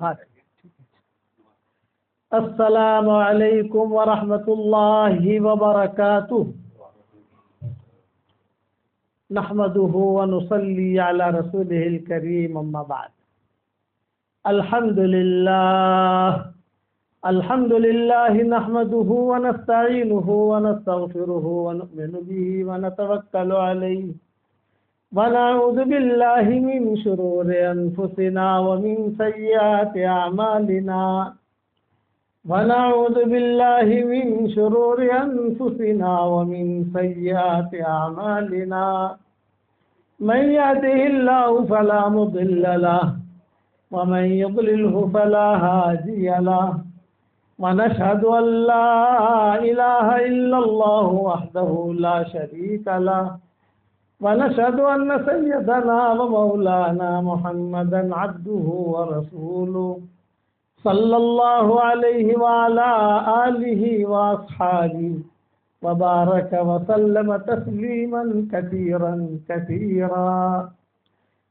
ہاں السلام علیکم ورحمۃ اللہ وبرکاتہ نحمده ونصلي على رسوله الكريم اما بعد الحمد لله نحمده ونستعينه ونستغفره ونؤمن به ونتوكل عليه ونعوذ بالله من شرور أنفسنا ومن سيئات أعمالنا ونعوذ بالله من شرور أنفسنا ومن سيئات أعمالنا من يهده الله فلا مضل له ومن يضلله فلا هادي له ونشهد أن لا إله إلا الله وحده لا شريك له ونشهد أن سيدنا ومولانا محمدا عبده ورسوله صلى الله عليه وعلى آله وأصحابه وبارك وسلم تسليما كثيرا كثيرا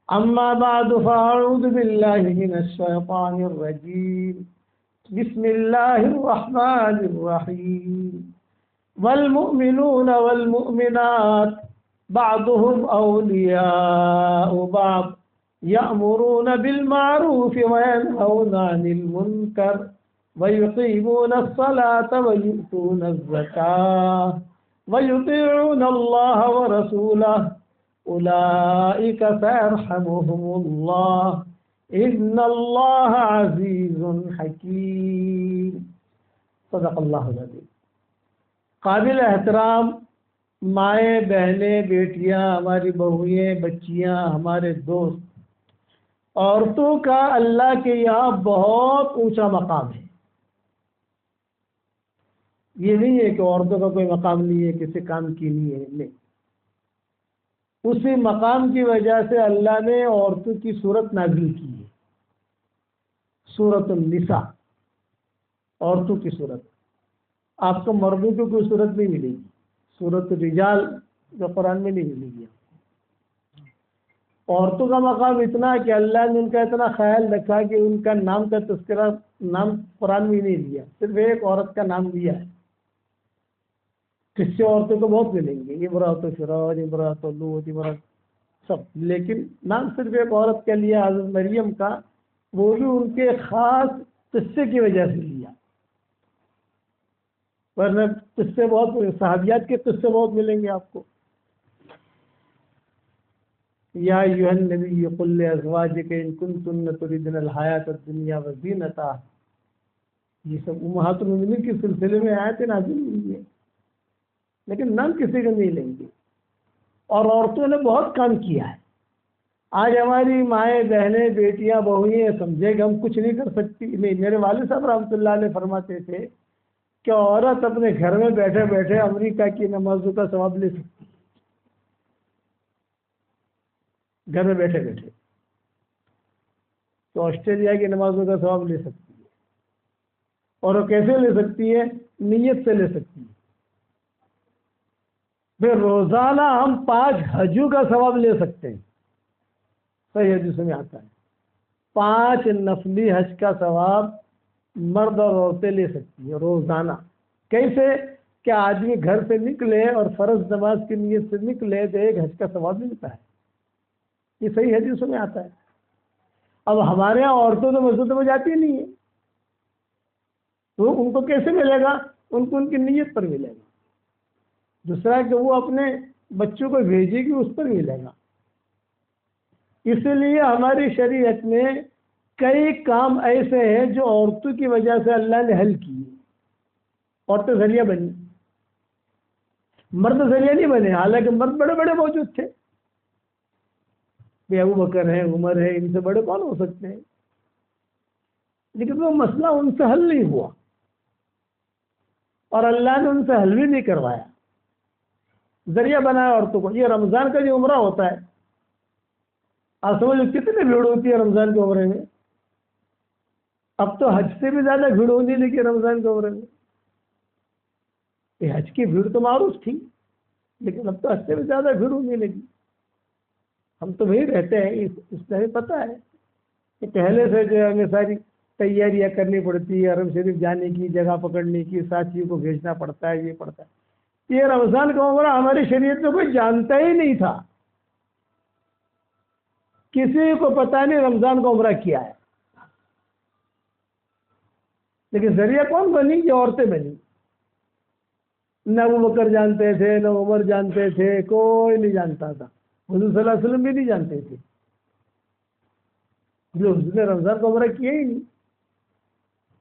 أما بعد فأعوذ بالله من الشيطان الرجيم بسم الله الرحمن الرحيم والمؤمنون والمؤمنات بعضهم أولياء بعض يأمرون بالمعروف وينهون عن المنكر ويقيمون الصلاة ويؤتون الزكاة ويطيعون الله ورسوله أولئك سيرحمهم الله إن الله عزيز حكيم صدق الله العظيم. قابل احترام مائیں بہنیں بیٹیاں ہماری بہویں بچیاں ہمارے دوست، عورتوں کا اللہ کے یہاں بہت اونچا مقام ہے. یہ نہیں ہے کہ عورتوں کا کوئی مقام نہیں ہے، کسی کام کی نہیں ہے، نہیں. اسی مقام کی وجہ سے اللہ نے عورتوں کی صورت نازل کی ہے، سورۃ النساء، عورتوں کی صورت. آپ کو مردوں کی کوئی صورت نہیں ملے گی. سورۃ الرجال جو قرآن میں نہیں ملے گی. عورتوں کا مقام اتنا کہ اللہ نے ان کا اتنا خیال رکھا کہ ان کا نام کا تذکرہ نام قرآن میں نہیں دیا، صرف ایک عورت کا نام دیا ہے. قصے عورتوں کو بہت ملیں گے، امرأۃ فرعون، امرأۃ لوط، امرأۃ سب، لیکن نام صرف ایک عورت کا لیا، حضرت مریم کا، وہ بھی ان کے خاص قصے کی وجہ سے لیا. ورنہ قصے بہت، صحابیات کے قصے بہت ملیں گے آپ کو. یا ایھا النبی قل لازواجک ان کنتن تردن الحیاۃ الدنیا وزینتہا، یہ سب امہات المؤمنین کے سلسلے میں آیتیں نازل ہوئی ہیں، لیکن نام کسی کا نہیں لیں گے. اور عورتوں نے بہت کام کیا ہے. آج ہماری مائیں بہنیں بیٹیاں بہویں سمجھے کہ ہم کچھ نہیں کر سکتی. نہیں، میرے والد صاحب رحمۃ اللہ علیہ فرماتے تھے کہ عورت اپنے گھر میں بیٹھے بیٹھے امریکہ کی نمازوں کا ثواب لے سکتی ہے، گھر میں بیٹھے بیٹھے. تو آسٹریلیا کی نمازوں کا ثواب لے سکتی ہے. اور وہ کیسے لے سکتی ہے؟ نیت سے لے سکتی ہے. پھر روزانہ ہم 5 حجوں کا ثواب لے سکتے ہیں. صحیح حدیث میں آتا ہے 5 نفلی حج کا ثواب مرد اور عورتیں لے سکتی ہیں روزانہ. کیسے؟ کہ آدمی گھر سے نکلے اور فرض نماز کی نیت سے نکلے تو ایک حج کا ثواب ملتا ہے. یہ صحیح حدیثوں میں آتا ہے. اب ہمارے یہاں عورتوں تو مسجدوں میں جاتی نہیں ہے، تو ان کو کیسے ملے گا؟ ان کو ان کی نیت پر ملے گا. دوسرا کہ وہ اپنے بچوں کو بھیجے گی، اس پر ملے گا. اس لیے ہماری شریعت میں کئی کام ایسے ہیں جو عورتوں کی وجہ سے اللہ نے حل کیے. عورتیں ذریعہ بنی، مرد ذریعہ نہیں بنے. حالانکہ مرد بڑے بڑے موجود تھے، ابو بکر ہے، عمر ہے، ان سے بڑے کون ہو سکتے ہیں، لیکن وہ مسئلہ ان سے حل نہیں ہوا اور اللہ نے ان سے حل بھی نہیں کروایا. ذریعہ بنایا عورتوں کو. یہ رمضان کا جو عمرہ ہوتا ہے، آپ سمجھو کتنی بھیڑ ہوتی ہے رمضان کے عمرے میں. اب تو حج سے بھی زیادہ بھیڑ ہونے لگی رمضان کے عمرے میں. یہ حج کی بھیڑ تو معروف تھی، لیکن اب تو حج سے بھی زیادہ بھیڑ ہونے لگی. ہم تو وہی رہتے ہیں، اس طرح پتہ ہے کہ پہلے سے جو ہے ہمیں ساری تیاریاں کرنی پڑتی ہے، حرم شریف جانے کی، جگہ پکڑنے کی، ساتھیوں کو بھیجنا پڑتا ہے، یہ پڑتا ہے۔ یہ رمضان کا عمرہ ہماری شریعت میں کوئی جانتا ہی نہیں تھا، کسی کو پتا نہیں رمضان کا عمرہ کیا ہے، لیکن ذریعہ کون بنی؟ یہ عورتیں بنی۔ نہ ابو بکر جانتے تھے، نہ عمر جانتے تھے، کوئی نہیں جانتا تھا، حضور صلی اللہ علیہ وسلم بھی نہیں جانتے تھے، جو حضور نے رمضان کا عمرہ کیا ہی نہیں۔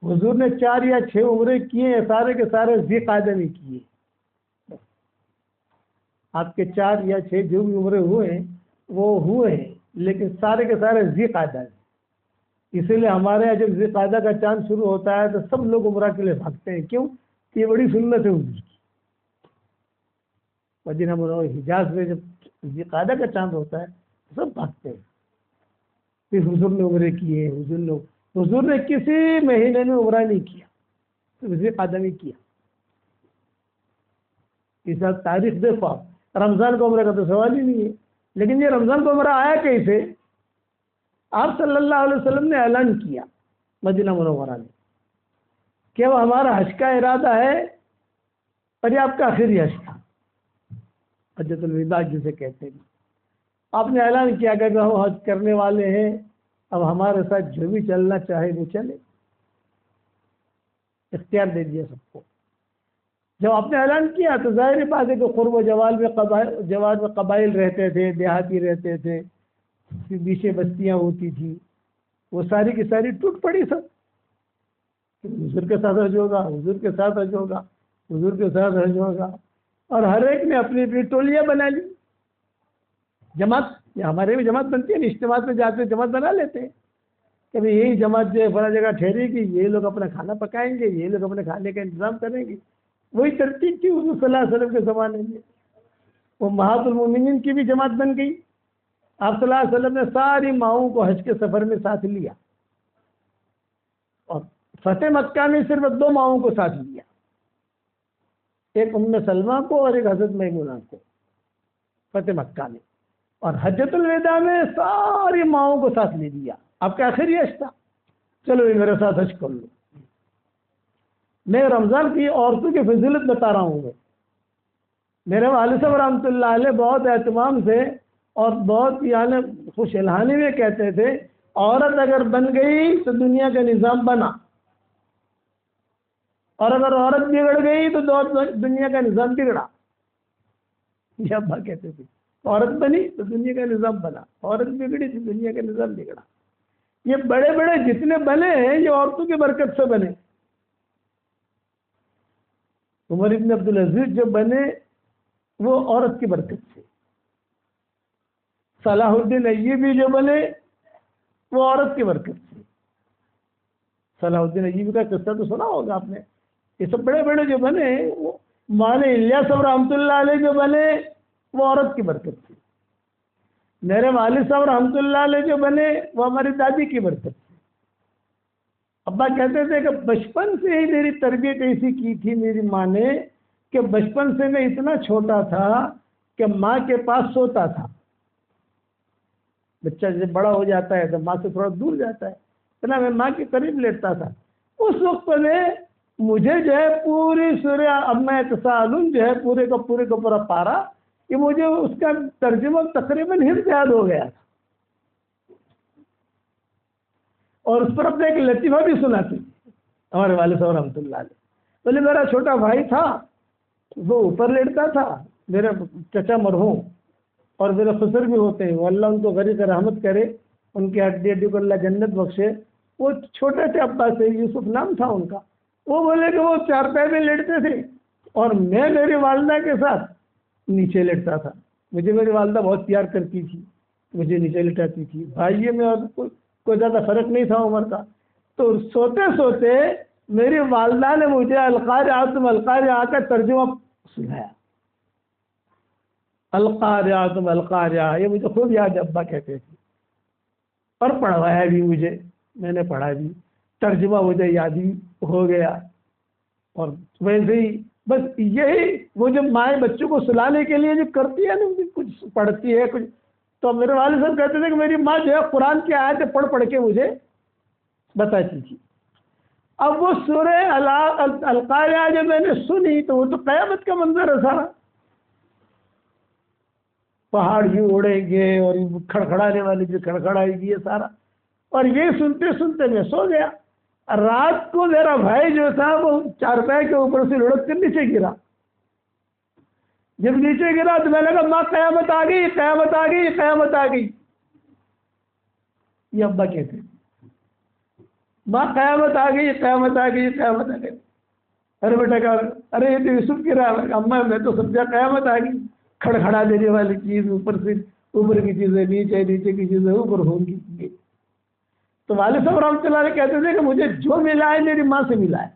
حضور نے 4 یا 6 عمرے کیے ہیں، سارے کے سارے ذی قعدہ میں کیے۔ آپ کے 4 یا 6 جو بھی عمرے ہوئے ہیں وہ ہوئے ہیں، لیکن سارے کے سارے ذی قعدہ ہیں۔ اسی لیے ہمارے یہاں جب ذی قعدہ کا چاند شروع ہوتا ہے تو سب لوگ عمرہ کے لیے بھاگتے ہیں۔ کیوں؟ یہ بڑی سنت ہے حضور کی۔ مدینہ منورہ حجاز میں جب ذی قعدہ کا چاند ہوتا ہے تو سب بھاگتے ہیں۔ پھر حضور نے عمرے کیے، حضور نے کسی مہینے میں عمرہ نہیں کیا، صرف ذی قعدہ میں کیا۔ اس وقت تاریخ دیکھو آپ، رمضان کا عمرہ کا تو سوال ہی نہیں ہے۔ لیکن یہ رمضان کا عمرہ آیا کیسے؟ آپ صلی اللہ علیہ وسلم نے اعلان کیا مدینہ منورہ میں کہ وہ ہمارا حج کا ارادہ ہے، اور یہ آپ کا آخری حج تھا، حجۃ الوداع جسے کہتے ہیں۔ آپ نے اعلان کیا کہ ہم حج کرنے والے ہیں، اب ہمارے ساتھ جو بھی چلنا چاہے وہ چلے، اختیار دے دیا سب کو۔ جب آپ نے اعلان کیا تو ظاہر بات ہے کہ قرب و جوال میں قبائل رہتے تھے، دیہاتی رہتے تھے، بیچے بستیاں ہوتی تھی، وہ ساری کی ساری ٹوٹ پڑی سب۔ حضور کے ساتھ حج ہوگا، حضور کے ساتھ حج ہوگا، حضور کے ساتھ حج ہوگا، اور ہر ایک نے اپنی اپنی ٹولیاں بنا لی، جماعت۔ ہمارے بھی جماعت بنتی ہے، اجتماع میں جاتے جماعت بنا لیتے ہیں، کبھی یہی جماعت جو ہے فلاں جگہ ٹھہرے گی، یہ لوگ اپنا کھانا پکائیں گے، یہ لوگ اپنے کھانے کا انتظام کریں گے۔ وہی ترتیب تھی حضور صلی اللہ علیہ وسلم کے زمانے میں۔ وہ امہات المومنین کی بھی جماعت بن گئی۔ آپ صلی اللہ علیہ وسلم نے ساری ماؤں کو حج کے سفر میں ساتھ لیا، اور فتح مکہ میں صرف 2 ماؤں کو ساتھ لیا، ایک ام سلمہ کو اور ایک حضرت میمونہ کو فتح مکہ میں، اور حجۃ الوداع میں ساری ماؤں کو ساتھ لے لیا۔ آپ کا آخری حج تھا، چلو یہ میرے ساتھ حج کر لو۔ میں رمضان کی عورتوں کی فضیلت بتا رہا ہوں۔ میرے والد صاحب رحمۃ اللہ علیہ بہت اہتمام سے اور بہت یعنی خوش الحانی میں کہتے تھے، عورت اگر بن گئی تو دنیا کا نظام بنا، اور اگر عورت بگڑ گئی تو دنیا کا نظام بگڑا۔ یہ ابا کہتے تھے، عورت بنی تو دنیا کا نظام بنا، عورت بگڑی تو دنیا کا نظام بگڑا۔ یہ بڑے بڑے جتنے بنے ہیں یہ عورتوں کی برکت سے بنے۔ عمر ابن عبدالعزیز جو بنے وہ عورت کی برکت سے، صلاح الدین ایوبی جو بنے وہ عورت کی برکت سے۔ صلاح الدین ایوبی کا قصہ تو سنا ہوگا آپ نے۔ یہ سب بڑے بڑے جو بنے، وہ مولانا الیاس صاحب رحمۃ اللہ علیہ جو بنے وہ عورت کی برکت سے۔ میرے والد صاحب رحمۃ اللہ علیہ جو بنے وہ ہماری دادی کی برکت سے۔ ابا کہتے تھے کہ بچپن سے ہی میری تربیت ایسی کی تھی میری ماں نے کہ بچپن سے میں اتنا چھوٹا تھا کہ ماں کے پاس سوتا تھا۔ بچہ جب بڑا ہو جاتا ہے تو ماں سے تھوڑا دور جاتا ہے، اتنا میں ماں کے قریب لیٹتا تھا۔ اس وقت میں مجھے جو ہے پوری سورہ اما یتساءلون جو ہے پورے کا پورا پارا، کہ مجھے اس کا ترجمہ تقریباً حفظ یاد ہو گیا تھا، اور اس پر اپنے ایک لطیفہ بھی سناتی ہمارے والد صاحب رحمۃ اللہ علیہ۔ بولے میرا چھوٹا بھائی تھا، وہ اوپر لیٹتا تھا، میرے چچا مرحوم اور میرے خسر بھی ہوتے ہیں، وہ اللہ ان کو غریق رحمت کرے، ان کی ہڈی ہڈی کو اللہ جنت بخشے۔ وہ چھوٹے تھے ابا سے، یوسف نام تھا ان کا۔ وہ بولے کہ وہ چارپائی میں لیٹتے تھے اور میں میری والدہ کے ساتھ نیچے لیٹتا تھا۔ مجھے میری والدہ بہت پیار کرتی تھی، مجھے نیچے لٹاتی تھی، بھائی میں اور کوئی زیادہ فرق نہیں تھا عمر کا۔ تو سوتے سوتے میری والدہ نے مجھے القاریہ کا ترجمہ سنایا، القاریہ، یہ مجھے خوب یاد ابا کہتے تھے، اور پڑھوایا بھی مجھے، میں نے پڑھا بھی، ترجمہ مجھے یاد بھی ہو گیا۔ اور ویسے ہی بس یہی وہ جب مائیں بچوں کو سلانے کے لیے جو کرتی ہے نا، کچھ پڑھتی ہے کچھ، تو میرے والد صاحب کہتے تھے کہ میری ماں جو ہے قرآن کی آیتیں پڑھ پڑھ کے مجھے بتا دیجیے. اب وہ سورہ القاریہ جب میں نے سنی تو وہ تو قیامت کا منظر ہے سارا. پہاڑ یوں اڑیں گے اور کھڑکھڑانے والی بھی کھڑکھڑائے گی یہ سارا. اور یہ سنتے سنتے میں سو گیا. رات کو میرا بھائی جو تھا وہ چارپائی کے اوپر سے لڑک کر نیچے گرا. جب نیچے گرا تو میں نے کہا ماں قیامت آ گئی، قیامت آ گئی، قیامت آ گئی. یہ ابا کہتے ماں قیامت آ گئی، قیامت آ گئی، قیامت آ گئی. ارے بیٹا کہا ارے یہ تو یوسف گرا. اما میں تو سمجھا قیامت آ گئی. کھڑکھڑا دینے والی چیز اوپر سے، اوپر کی چیزیں نیچے، نیچے کی چیزیں اوپر ہوں گی. تو والد صاحب رحمۃ اللہ علیہ کہتے تھے کہ مجھے جو ملا ہے میری ماں سے ملا ہے.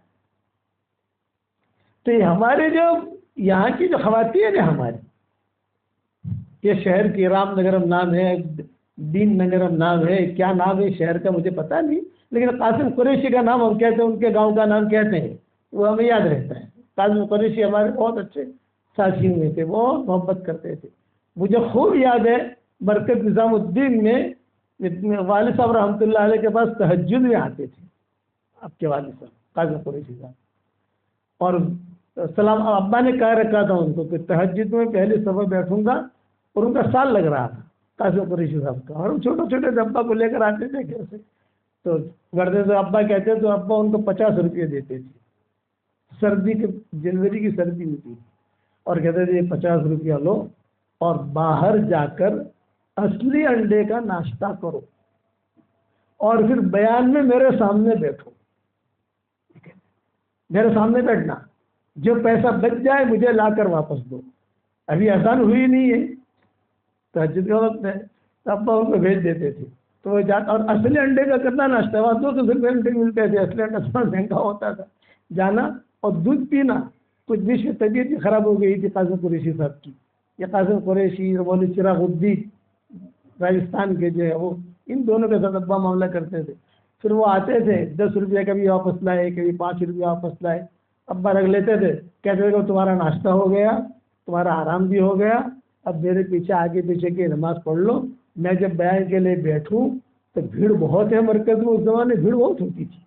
تو یہ ہمارے جو یہاں کی جو خواتین ہیں ہماری، یہ شہر کی رام نگرم نام ہے، دین نگرم نام ہے، کیا نام ہے شہر کا مجھے پتہ نہیں، لیکن قاسم قریشی کا نام ہم کہتے ہیں، ان کے گاؤں کا نام کہتے ہیں، وہ ہمیں یاد رہتا ہے. قاسم قریشی ہمارے بہت اچھے ساتھی ہوئے تھے، بہت محبت کرتے تھے. مجھے خوب یاد ہے مرکز نظام الدین میں والد صاحب رحمۃ اللہ علیہ کے پاس تہجد میں آتے تھے آپ کے والد صاحب قاسم قریشی صاحب. اور سلام ابا نے کہہ رکھا تھا ان کو کہ تہجد میں پہلے صبح بیٹھوں گا، اور ان کا سال لگ رہا تھا قاسم قریشی صاحب کا. اور چھوٹے چھوٹے ابا کو لے کر آتے تھے گھر سے، تو گردے سے ابا کہتے تو ابا ان کو 50 روپئے دیتے تھے. سردی کے جنوری کی سردی ہوتی اور کہتے تھے 50 روپیہ لو اور باہر جا کر اصلی انڈے کا ناشتہ کرو اور پھر بیان میں میرے سامنے بیٹھو. میرے سامنے بیٹھنا، جو پیسہ بچ جائے مجھے لا کر واپس دو. ابھی اذان ہوئی نہیں ہے، تہجد کا وقت ہے، تو ابا ان کو بھیج دیتے تھے. تو وہ جاتا، اور اصلی انڈے کا کرنا ناشتہ، وہاں 200 روپئے انڈے ملتے تھے، اصلی انڈا تھوڑا مہنگا ہوتا تھا. جانا اور دودھ پینا. کچھ بیچ میں طبیعت بھی خراب ہو گئی تھی قاسم قریشی صاحب کی. یہ قاسم قریشی اور مولوی چراغ الدین راجستھان کے جو ہے وہ، ان دونوں کے ساتھ ابا معاملہ کرتے تھے. پھر وہ آتے تھے 10 روپیہ کبھی واپس لائے، کبھی 5 روپیہ واپس لائے. ابا رکھ لیتے تھے، کہتے تھے کہ تمہارا ناشتہ ہو گیا، تمہارا آرام بھی ہو گیا، اب میرے پیچھے آگے پیچھے کی نماز پڑھ لو. میں جب بیان کے لیے بیٹھوں تو بھیڑ بہت ہے مرکز میں، اس زمانے بھیڑ بہت ہوتی تھی،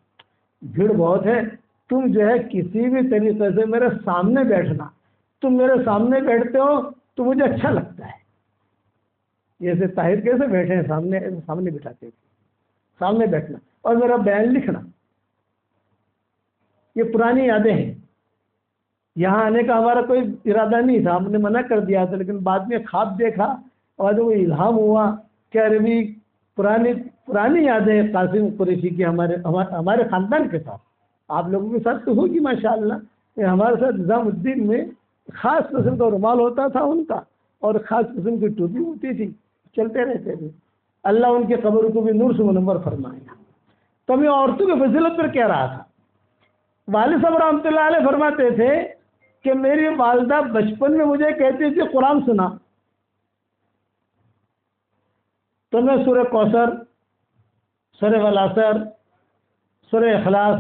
بھیڑ بہت ہے. تم جو ہے کسی بھی طریقے سے میرے سامنے بیٹھنا، تم میرے سامنے بیٹھتے ہو تو مجھے اچھا لگتا ہے. جیسے طاہر کیسے بیٹھے ہیں سامنے، سامنے بٹھاتے تھے، سامنے بیٹھنا اور میرا بیان لکھنا. یہ پرانی یادیں ہیں. یہاں آنے کا ہمارا کوئی ارادہ نہیں تھا، ہم نے منع کر دیا تھا، لیکن بعد میں خواب دیکھا اور وہ الہام ہوا کہ ارے پرانی یادیں قاسم قریشی کی ہمارے خاندان کے ساتھ، آپ لوگوں کے ساتھ تو ہوگی ماشاءاللہ. ہمارے ساتھ نظام الدین میں خاص قسم کا رومال ہوتا تھا ان کا، اور خاص قسم کی ٹوپی ہوتی تھی، چلتے رہتے تھے. اللہ ان کی قبر کو بھی نور سے منور فرمائے. تو میں عورتوں کی فضیلت پر کہہ رہا تھا. والد صاحب رحمۃ اللہ علیہ فرماتے تھے کہ میری والدہ بچپن میں مجھے کہتی تھی قرآن سنا، تو میں سورہ کوثر، سورہ والعصر، سورہ اخلاص،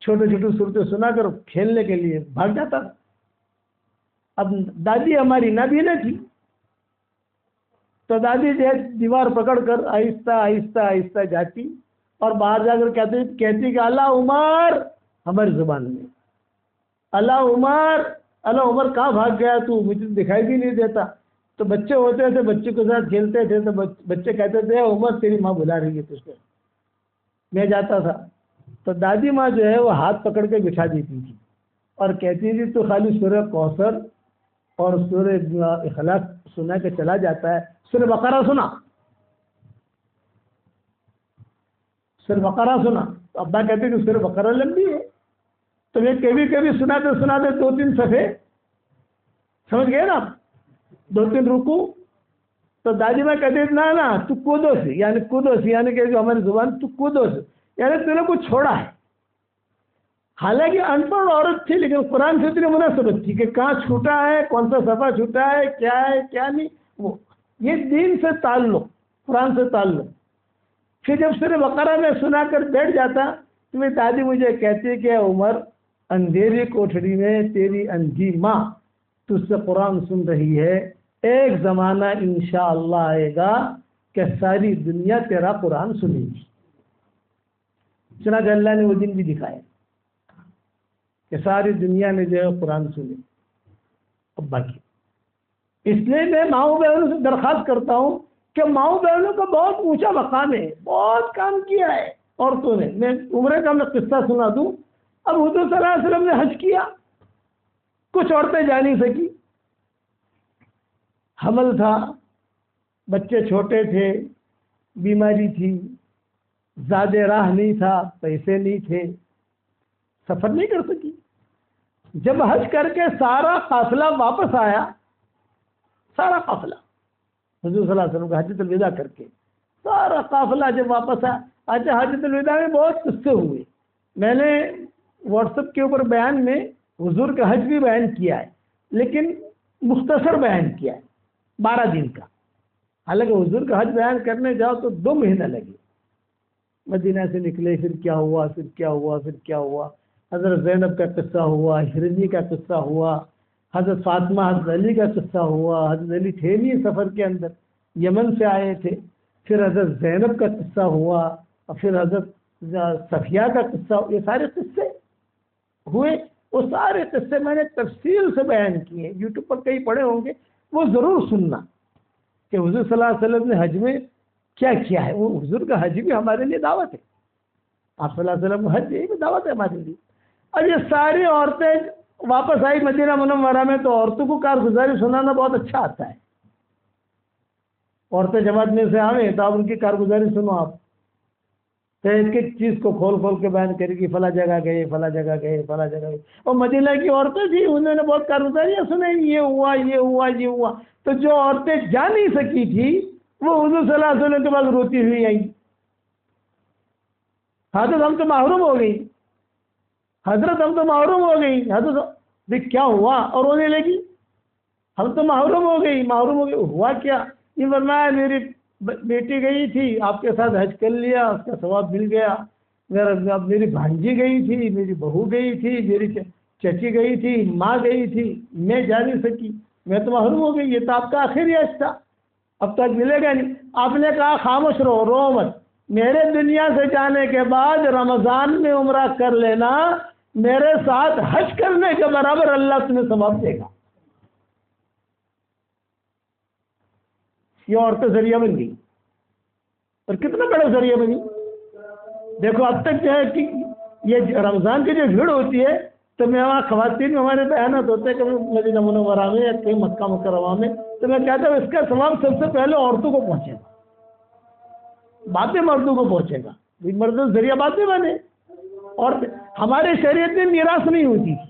چھوٹے چھوٹے صورتیں سنا کر کھیلنے کے لیے بھاگ جاتا تھا. اب دادی ہماری نابینا تھی، تو دادی جو ہے دیوار پکڑ کر آہستہ آہستہ آہستہ جاتی اور باہر جا کر کہتی کہ اللہ عمر، ہماری زبان میں اللہ عمر، اللہ عمر کہاں بھاگ گیا تو، مجھے دکھائی بھی نہیں دیتا. تو بچے ہوتے تھے، بچے کے ساتھ کھیلتے تھے، تو بچے کہتے تھے عمر تیری ماں بلا رہی ہے تجھ کو. میں جاتا تھا تو دادی ماں جو ہے وہ ہاتھ پکڑ کے بٹھا دیتی تھی اور کہتی تھی تو خالی سورہ کوثر اور سورہ اخلاص سنا کے چلا جاتا ہے، سورہ بقرہ سنا، سورہ بقرہ سنا. تو ابا کہتے کہ سورہ بقرہ لمبی ہے. تو میں کبھی کبھی سناتے 2-3 صفحے سمجھ گئے نا، 2-3 رکو. تو دادی ماں کہتے نا تو کودو سے، یعنی کہ جو ہماری زبان تو کودو سے، یعنی تو نے کچھ چھوڑا ہے. حالانکہ ان پڑھ عورت تھی لیکن قرآن سے اتنی مناسبت تھی کہ کہاں چھوٹا ہے، کون سا صفحہ چھوٹا ہے کیا نہیں. وہ یہ دین سے تعلق، قرآن سے تعلق. پھر جب سورہ بقرہ میں سنا کر بیٹھ جاتا تو میری دادی مجھے کہتی کہ عمر، اندھیری کوٹھڑی میں تیری اندھی ماں تجھ سے قرآن سن رہی ہے، ایک زمانہ انشاءاللہ آئے گا کہ ساری دنیا تیرا قرآن سنے گی. چنانچہ اللہ نے وہ دن بھی دکھایا کہ ساری دنیا نے جو ہے قرآن سنے. اب باقی اس لیے میں ماؤں بہنوں سے درخواست کرتا ہوں کہ ماؤں بہنوں کا بہت اونچا مقام ہے, بہت کام کیا ہے عورتوں نے. میں عمرے کا میں قصہ سنا دوں. اب حضور صلی اللہ علیہ وسلم نے حج کیا, کچھ عورتیں جا نہیں سکی, حمل تھا, بچے چھوٹے تھے, بیماری تھی, زیادہ راہ نہیں تھا, پیسے نہیں تھے, سفر نہیں کر سکی. جب حج کر کے سارا قافلہ واپس آیا, سارا قافلہ حضور صلی اللہ علیہ وسلم کا حجۃ الوداع کر کے سارا قافلہ جب واپس آیا. اچھا, حجۃ الوداع میں بہت قصے ہوئے. میں نے واٹس ایپ کے اوپر بیان میں حضور کا حج بھی بیان کیا ہے, لیکن مختصر بیان کیا ہے 12 دن کا. حالانکہ حضور کا حج بیان کرنے جاؤ تو 2 مہینہ لگے. مدینہ سے نکلے, پھر کیا ہوا, پھر کیا ہوا, پھر کیا ہوا. حضرت زینب کا قصہ ہوا, ہرنی کا قصہ ہوا, حضرت فاطمہ حضرت علی کا قصہ ہوا. حضرت علی تھے نہیں سفر کے اندر, یمن سے آئے تھے. پھر حضرت زینب کا قصہ ہوا, اور پھر حضرت صفیہ کا قصہ. یہ سارے قصے ہوئے. وہ سارے قصے میں نے تفصیل سے بیان کیے, یوٹیوب پر کئی پڑھے ہوں گے, وہ ضرور سننا کہ حضور صلی اللہ علیہ وسلم نے حج میں کیا کیا ہے. وہ حضور کا حج بھی ہمارے لیے دعوت ہے. آپ صلی اللہ علیہ وسلم کا حج یہ بھی دعوت ہے ہمارے لیے. اب یہ ساری عورتیں واپس آئی مدینہ منورہ میں, تو عورتوں کو کارگزاری سنانا بہت اچھا آتا ہے. عورتیں جماعت میں سے آئیں تو آپ ان کی کارگزاری سنو. آپ تو ایک ایک چیز کو کھول کھول کے بیان کرے گی, فلاں جگہ گئے, فلاں جگہ گئے, فلاں جگہ گئے. اور مدینہ کی عورتیں تھیں, انہوں نے بہت کارگزاریاں سنائی, یہ ہوا, یہ ہوا, یہ ہوا. تو جو عورتیں جا نہیں سکی تھی وہ حضور صلی اللہ علیہ وسلم کے بعد روتی ہوئی آئی. حضرت ہم تو محروم ہو گئی, حضرت ہم تو محروم ہو گئی. حضرت کیا ہوا, اور رونے لگی. ہم تو محروم ہو گئی, محروم ہو گئی. ہوا کیا؟ یہ فرمایا میری بیٹی گئی تھی, آپ کے ساتھ حج کر لیا, اس کا ثواب مل گیا. میری بھانجی گئی تھی, میری بہو گئی تھی, میری چچی گئی تھی, ماں گئی تھی, میں جا نہیں سکی, میں تو محروم ہو گئی. یہ تو آپ کا آخری حج تھا, اب تک ملے گا نہیں. آپ نے کہا خاموش رہو, رو مت. میرے دنیا سے جانے کے بعد رمضان میں عمرہ کر لینا, میرے ساتھ حج کرنے کے برابر اللہ تمہیں ثواب دے گا. یہ عورتیں ذریعہ بن گئی, اور کتنا بڑا ذریعہ بنی. دیکھو اب تک جو ہے کہ یہ رمضان کی جو بھیڑ ہوتی ہے, تو میں وہاں خواتین میں ہمارے بیانات ہوتے ہیں کہ مدینہ منورہ میں یا کہیں مکہ مکرمہ میں, تو میں کہتا ہوں اس کا ثواب سب سے پہلے عورتوں کو پہنچے گا, باتیں مردوں کو پہنچے گا. مرد ذریعہ باتیں بنے. اور ہمارے شریعت میں میراث نہیں ہوتی تھی,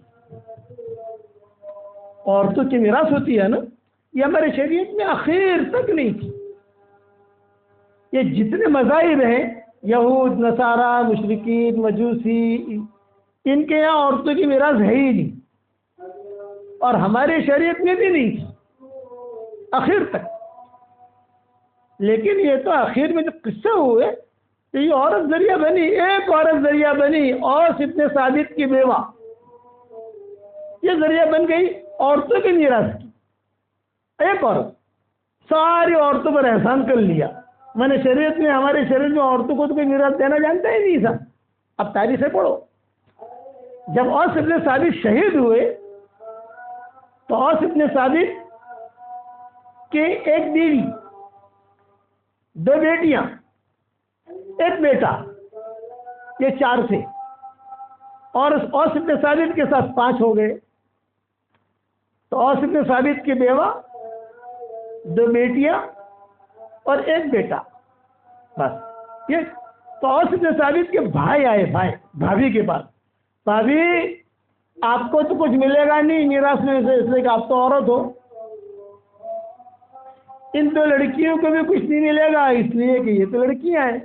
عورتوں کی میراث ہوتی ہے نا, یہ ہمارے شریعت میں آخر تک نہیں تھی. یہ جتنے مذاہب ہیں, یہود, نصارہ, مشرکین, مجوسی, ان کے یہاں عورتوں کی میراث ہے ہی نہیں, اور ہمارے شریعت میں بھی نہیں تھی آخر تک. لیکن یہ تو آخر میں جو قصے ہوئے تو یہ عورت ذریعہ بنی. ایک عورت ذریعہ بنی, اوس ابن ثابت کی بیوہ, یہ ذریعہ بن گئی عورتوں کی میراث کی. ایک عورت ساری عورتوں پر احسان کر لیا. میں نے شریعت میں, ہمارے شریعت میں عورتوں کو تو کوئی میراث دینا جانتا ہی نہیں تھا. اب تاریخیں پڑھو. جب اوس ابن ثابت شہید ہوئے تو اوس ابن ثابت کے ایک بیوی, 2 بیٹیاں, 1 بیٹا, یہ 4 تھے. اور اوس ابن ثابت کے ساتھ 5 ہو گئے. تو اوس ابن ثابت کی بیوہ, 2 بیٹیاں اور 1 بیٹا, بس یہ. تو اوس ابن ثابت کے بھائی آئے, بھابھی کے پاس. بھابھی آپ کو تو کچھ ملے گا نہیں میراث میں سے, اس لیے کہ آپ تو عورت ہو. ان 2 لڑکیوں کو بھی کچھ نہیں ملے گا, اس لیے کہ یہ تو لڑکیاں ہیں.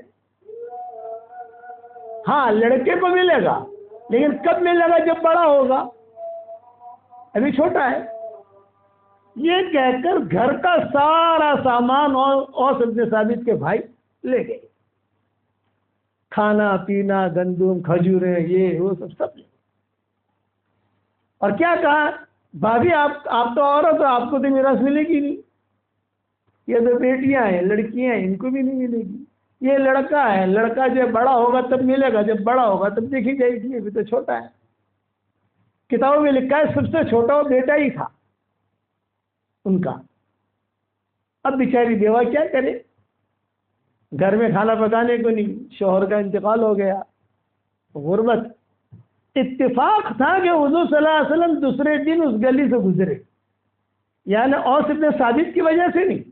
ہاں لڑکے کو ملے گا, لیکن کب ملے گا؟ جب بڑا ہوگا, ابھی چھوٹا ہے. یہ کہہ کر گھر کا سارا سامان اوس ابن ثابت کے بھائی لے گئے. کھانا پینا, گندم, کھجوریں, یہ وہ سب لے. اور کیا کہا, بھابھی آپ تو عورت ہو, آپ کو تو میراث ملے گی نہیں. یہ 2 بیٹیاں ہیں, لڑکیاں ہیں, ان کو بھی نہیں ملے گی. یہ لڑکا ہے، لڑکا جب بڑا ہوگا تب ملے گا، جب بڑا ہوگا تب دیکھی جائے گی، ابھی تو چھوٹا ہے۔ کتابوں میں لکھا ہے سب سے چھوٹا وہ بیٹا ہی تھا ان کا۔ اب بیچاری بیوہ کیا کرے، گھر میں کھانا پکانے کو نہیں، شوہر کا انتقال ہو گیا، غربت۔ اتفاق تھا کہ حضور صلی اللہ علیہ وسلم دوسرے دن اس گلی سے گزرے، یعنی اوس ابن ثابت کی وجہ سے نہیں،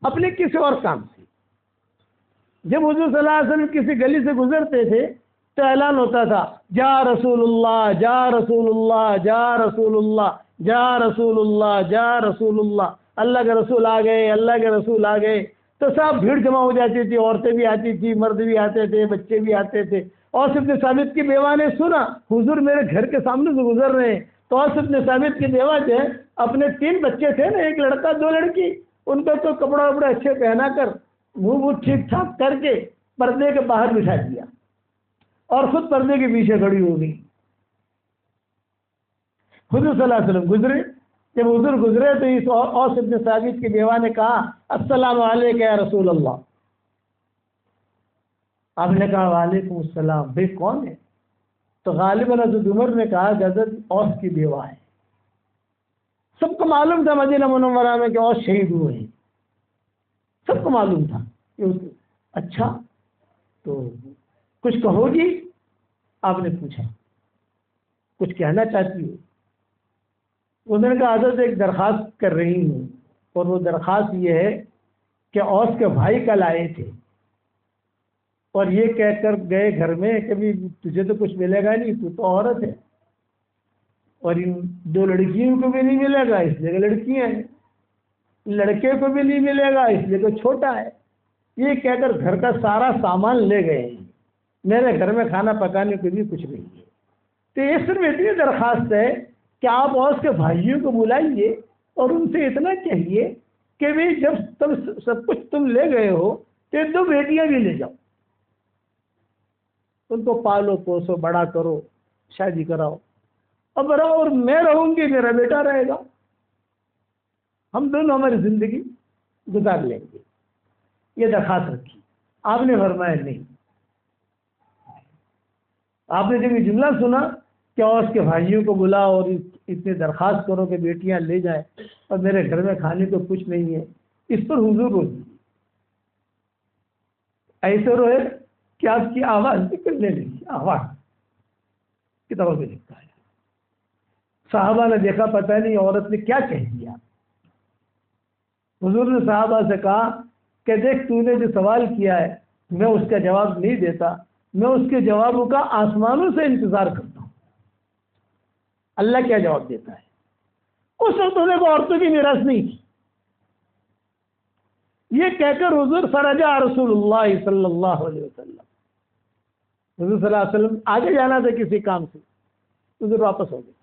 اپنے کسی اور کام سے۔ جب حضور صلی اللہ علیہ وسلم کسی گلی سے گزرتے تھے تو اعلان ہوتا تھا، جا رسول اللہ، جا رسول اللہ، جا رسول اللہ، جا رسول اللہ، جا رسول اللہ، اللہ کے رسول آ گئے، اللہ کے رسول آ گئے۔ تو سب بھیڑ جمع ہو جاتی تھی، عورتیں بھی آتی تھی، مرد بھی آتے تھے، بچے بھی آتے تھے۔ اوس ابن ثابت کی بیوہ نے سنا حضور میرے گھر کے سامنے سے گزر رہے ہیں، تو اوس ابن ثابت کی بیوہ جو ہے، اپنے 3 بچے تھے نا، ایک لڑکا 2 لڑکی، ان کو تو کپڑا وپڑا اچھے پہنا کر، منہ ٹھیک ٹھاک کر کے پردے کے باہر بٹھا دیا اور خود پردے کے پیچھے کھڑی ہو گئی۔ حضور صلی اللہ علیہ وسلم گزرے، جب حضور گزرے تو اس اوس ابن ثابت کی بیوہ نے کہا، السلام علیکم یا رسول اللہ۔ آپ نے کہا وعلیکم السلام، بھائی کون ہے؟ تو غالباً حضرت عمر نے کہا کہ حضرت اوس کی بیوہ ہے۔ سب کو معلوم تھا مدینہ منورہ میں کہ اوس شہید ہوئے ہیں، سب کو معلوم تھا کہ اچھا تو کچھ کہو گی؟ آپ نے پوچھا کچھ کہنا چاہتی ہو؟ انہوں نے کہا حضرت ایک درخواست کر رہی ہوں، اور وہ درخواست یہ ہے کہ اوس کے بھائی کل آئے تھے اور یہ کہہ کر گئے گھر میں کہ بھی تجھے تو کچھ ملے گا نہیں، تو عورت ہے، اور ان 2 لڑکیوں کو بھی نہیں ملے گا اس لیے کہ لڑکیاں ہیں، لڑکے کو بھی نہیں ملے گا اس لیے کہ چھوٹا ہے، یہ کہہ کر گھر کا سارا سامان لے گئے ہیں، میرے گھر میں کھانا پکانے کے لیے کچھ نہیں ہے۔ تو یہ صرف اتنی درخواست ہے کہ آپ اوس کے بھائیوں کو بلائیے اور ان سے اتنا کہیے کہ بھی جب تم سب کچھ تم لے گئے ہو تو 2 بیٹیاں بھی لے جاؤ، ان کو پالو پوسو، بڑا کرو، شادی کراؤ، اب رہو، اور میں رہوں گی، میرا بیٹا رہے گا، ہم دونوں ہماری زندگی گزار لیں گے۔ یہ درخواست رکھی۔ آپ نے فرمایا نہیں۔ آپ نے جب یہ جملہ سنا کہ اوس کے بھائیوں کو بلا اور اتنی درخواست کرو کہ بیٹیاں لے جائیں اور میرے گھر میں کھانے کو کچھ نہیں ہے، اس پر حضور رو دی، ایسے روئے کہ آپ کی آواز نکلنے لگی، آواز کتابوں میں لکھا ہے۔ صحابہ نے دیکھا پتہ نہیں عورت نے کیا کہہ دیا۔ حضور نے صحابہ سے کہا کہ دیکھ تو نے جو سوال کیا ہے میں اس کا جواب نہیں دیتا، میں اس کے جوابوں کا آسمانوں سے انتظار کرتا ہوں، اللہ کیا جواب دیتا ہے۔ اس وقت انہیں کو عورتوں کی میراث نہیں تھی۔ یہ کہہ کر حضور فرجع رسول اللہ صلی اللہ علیہ وسلم، حضور صلی اللہ علیہ وسلم آگے جانا تھا کسی کام سے، حضور واپس ہو گئے۔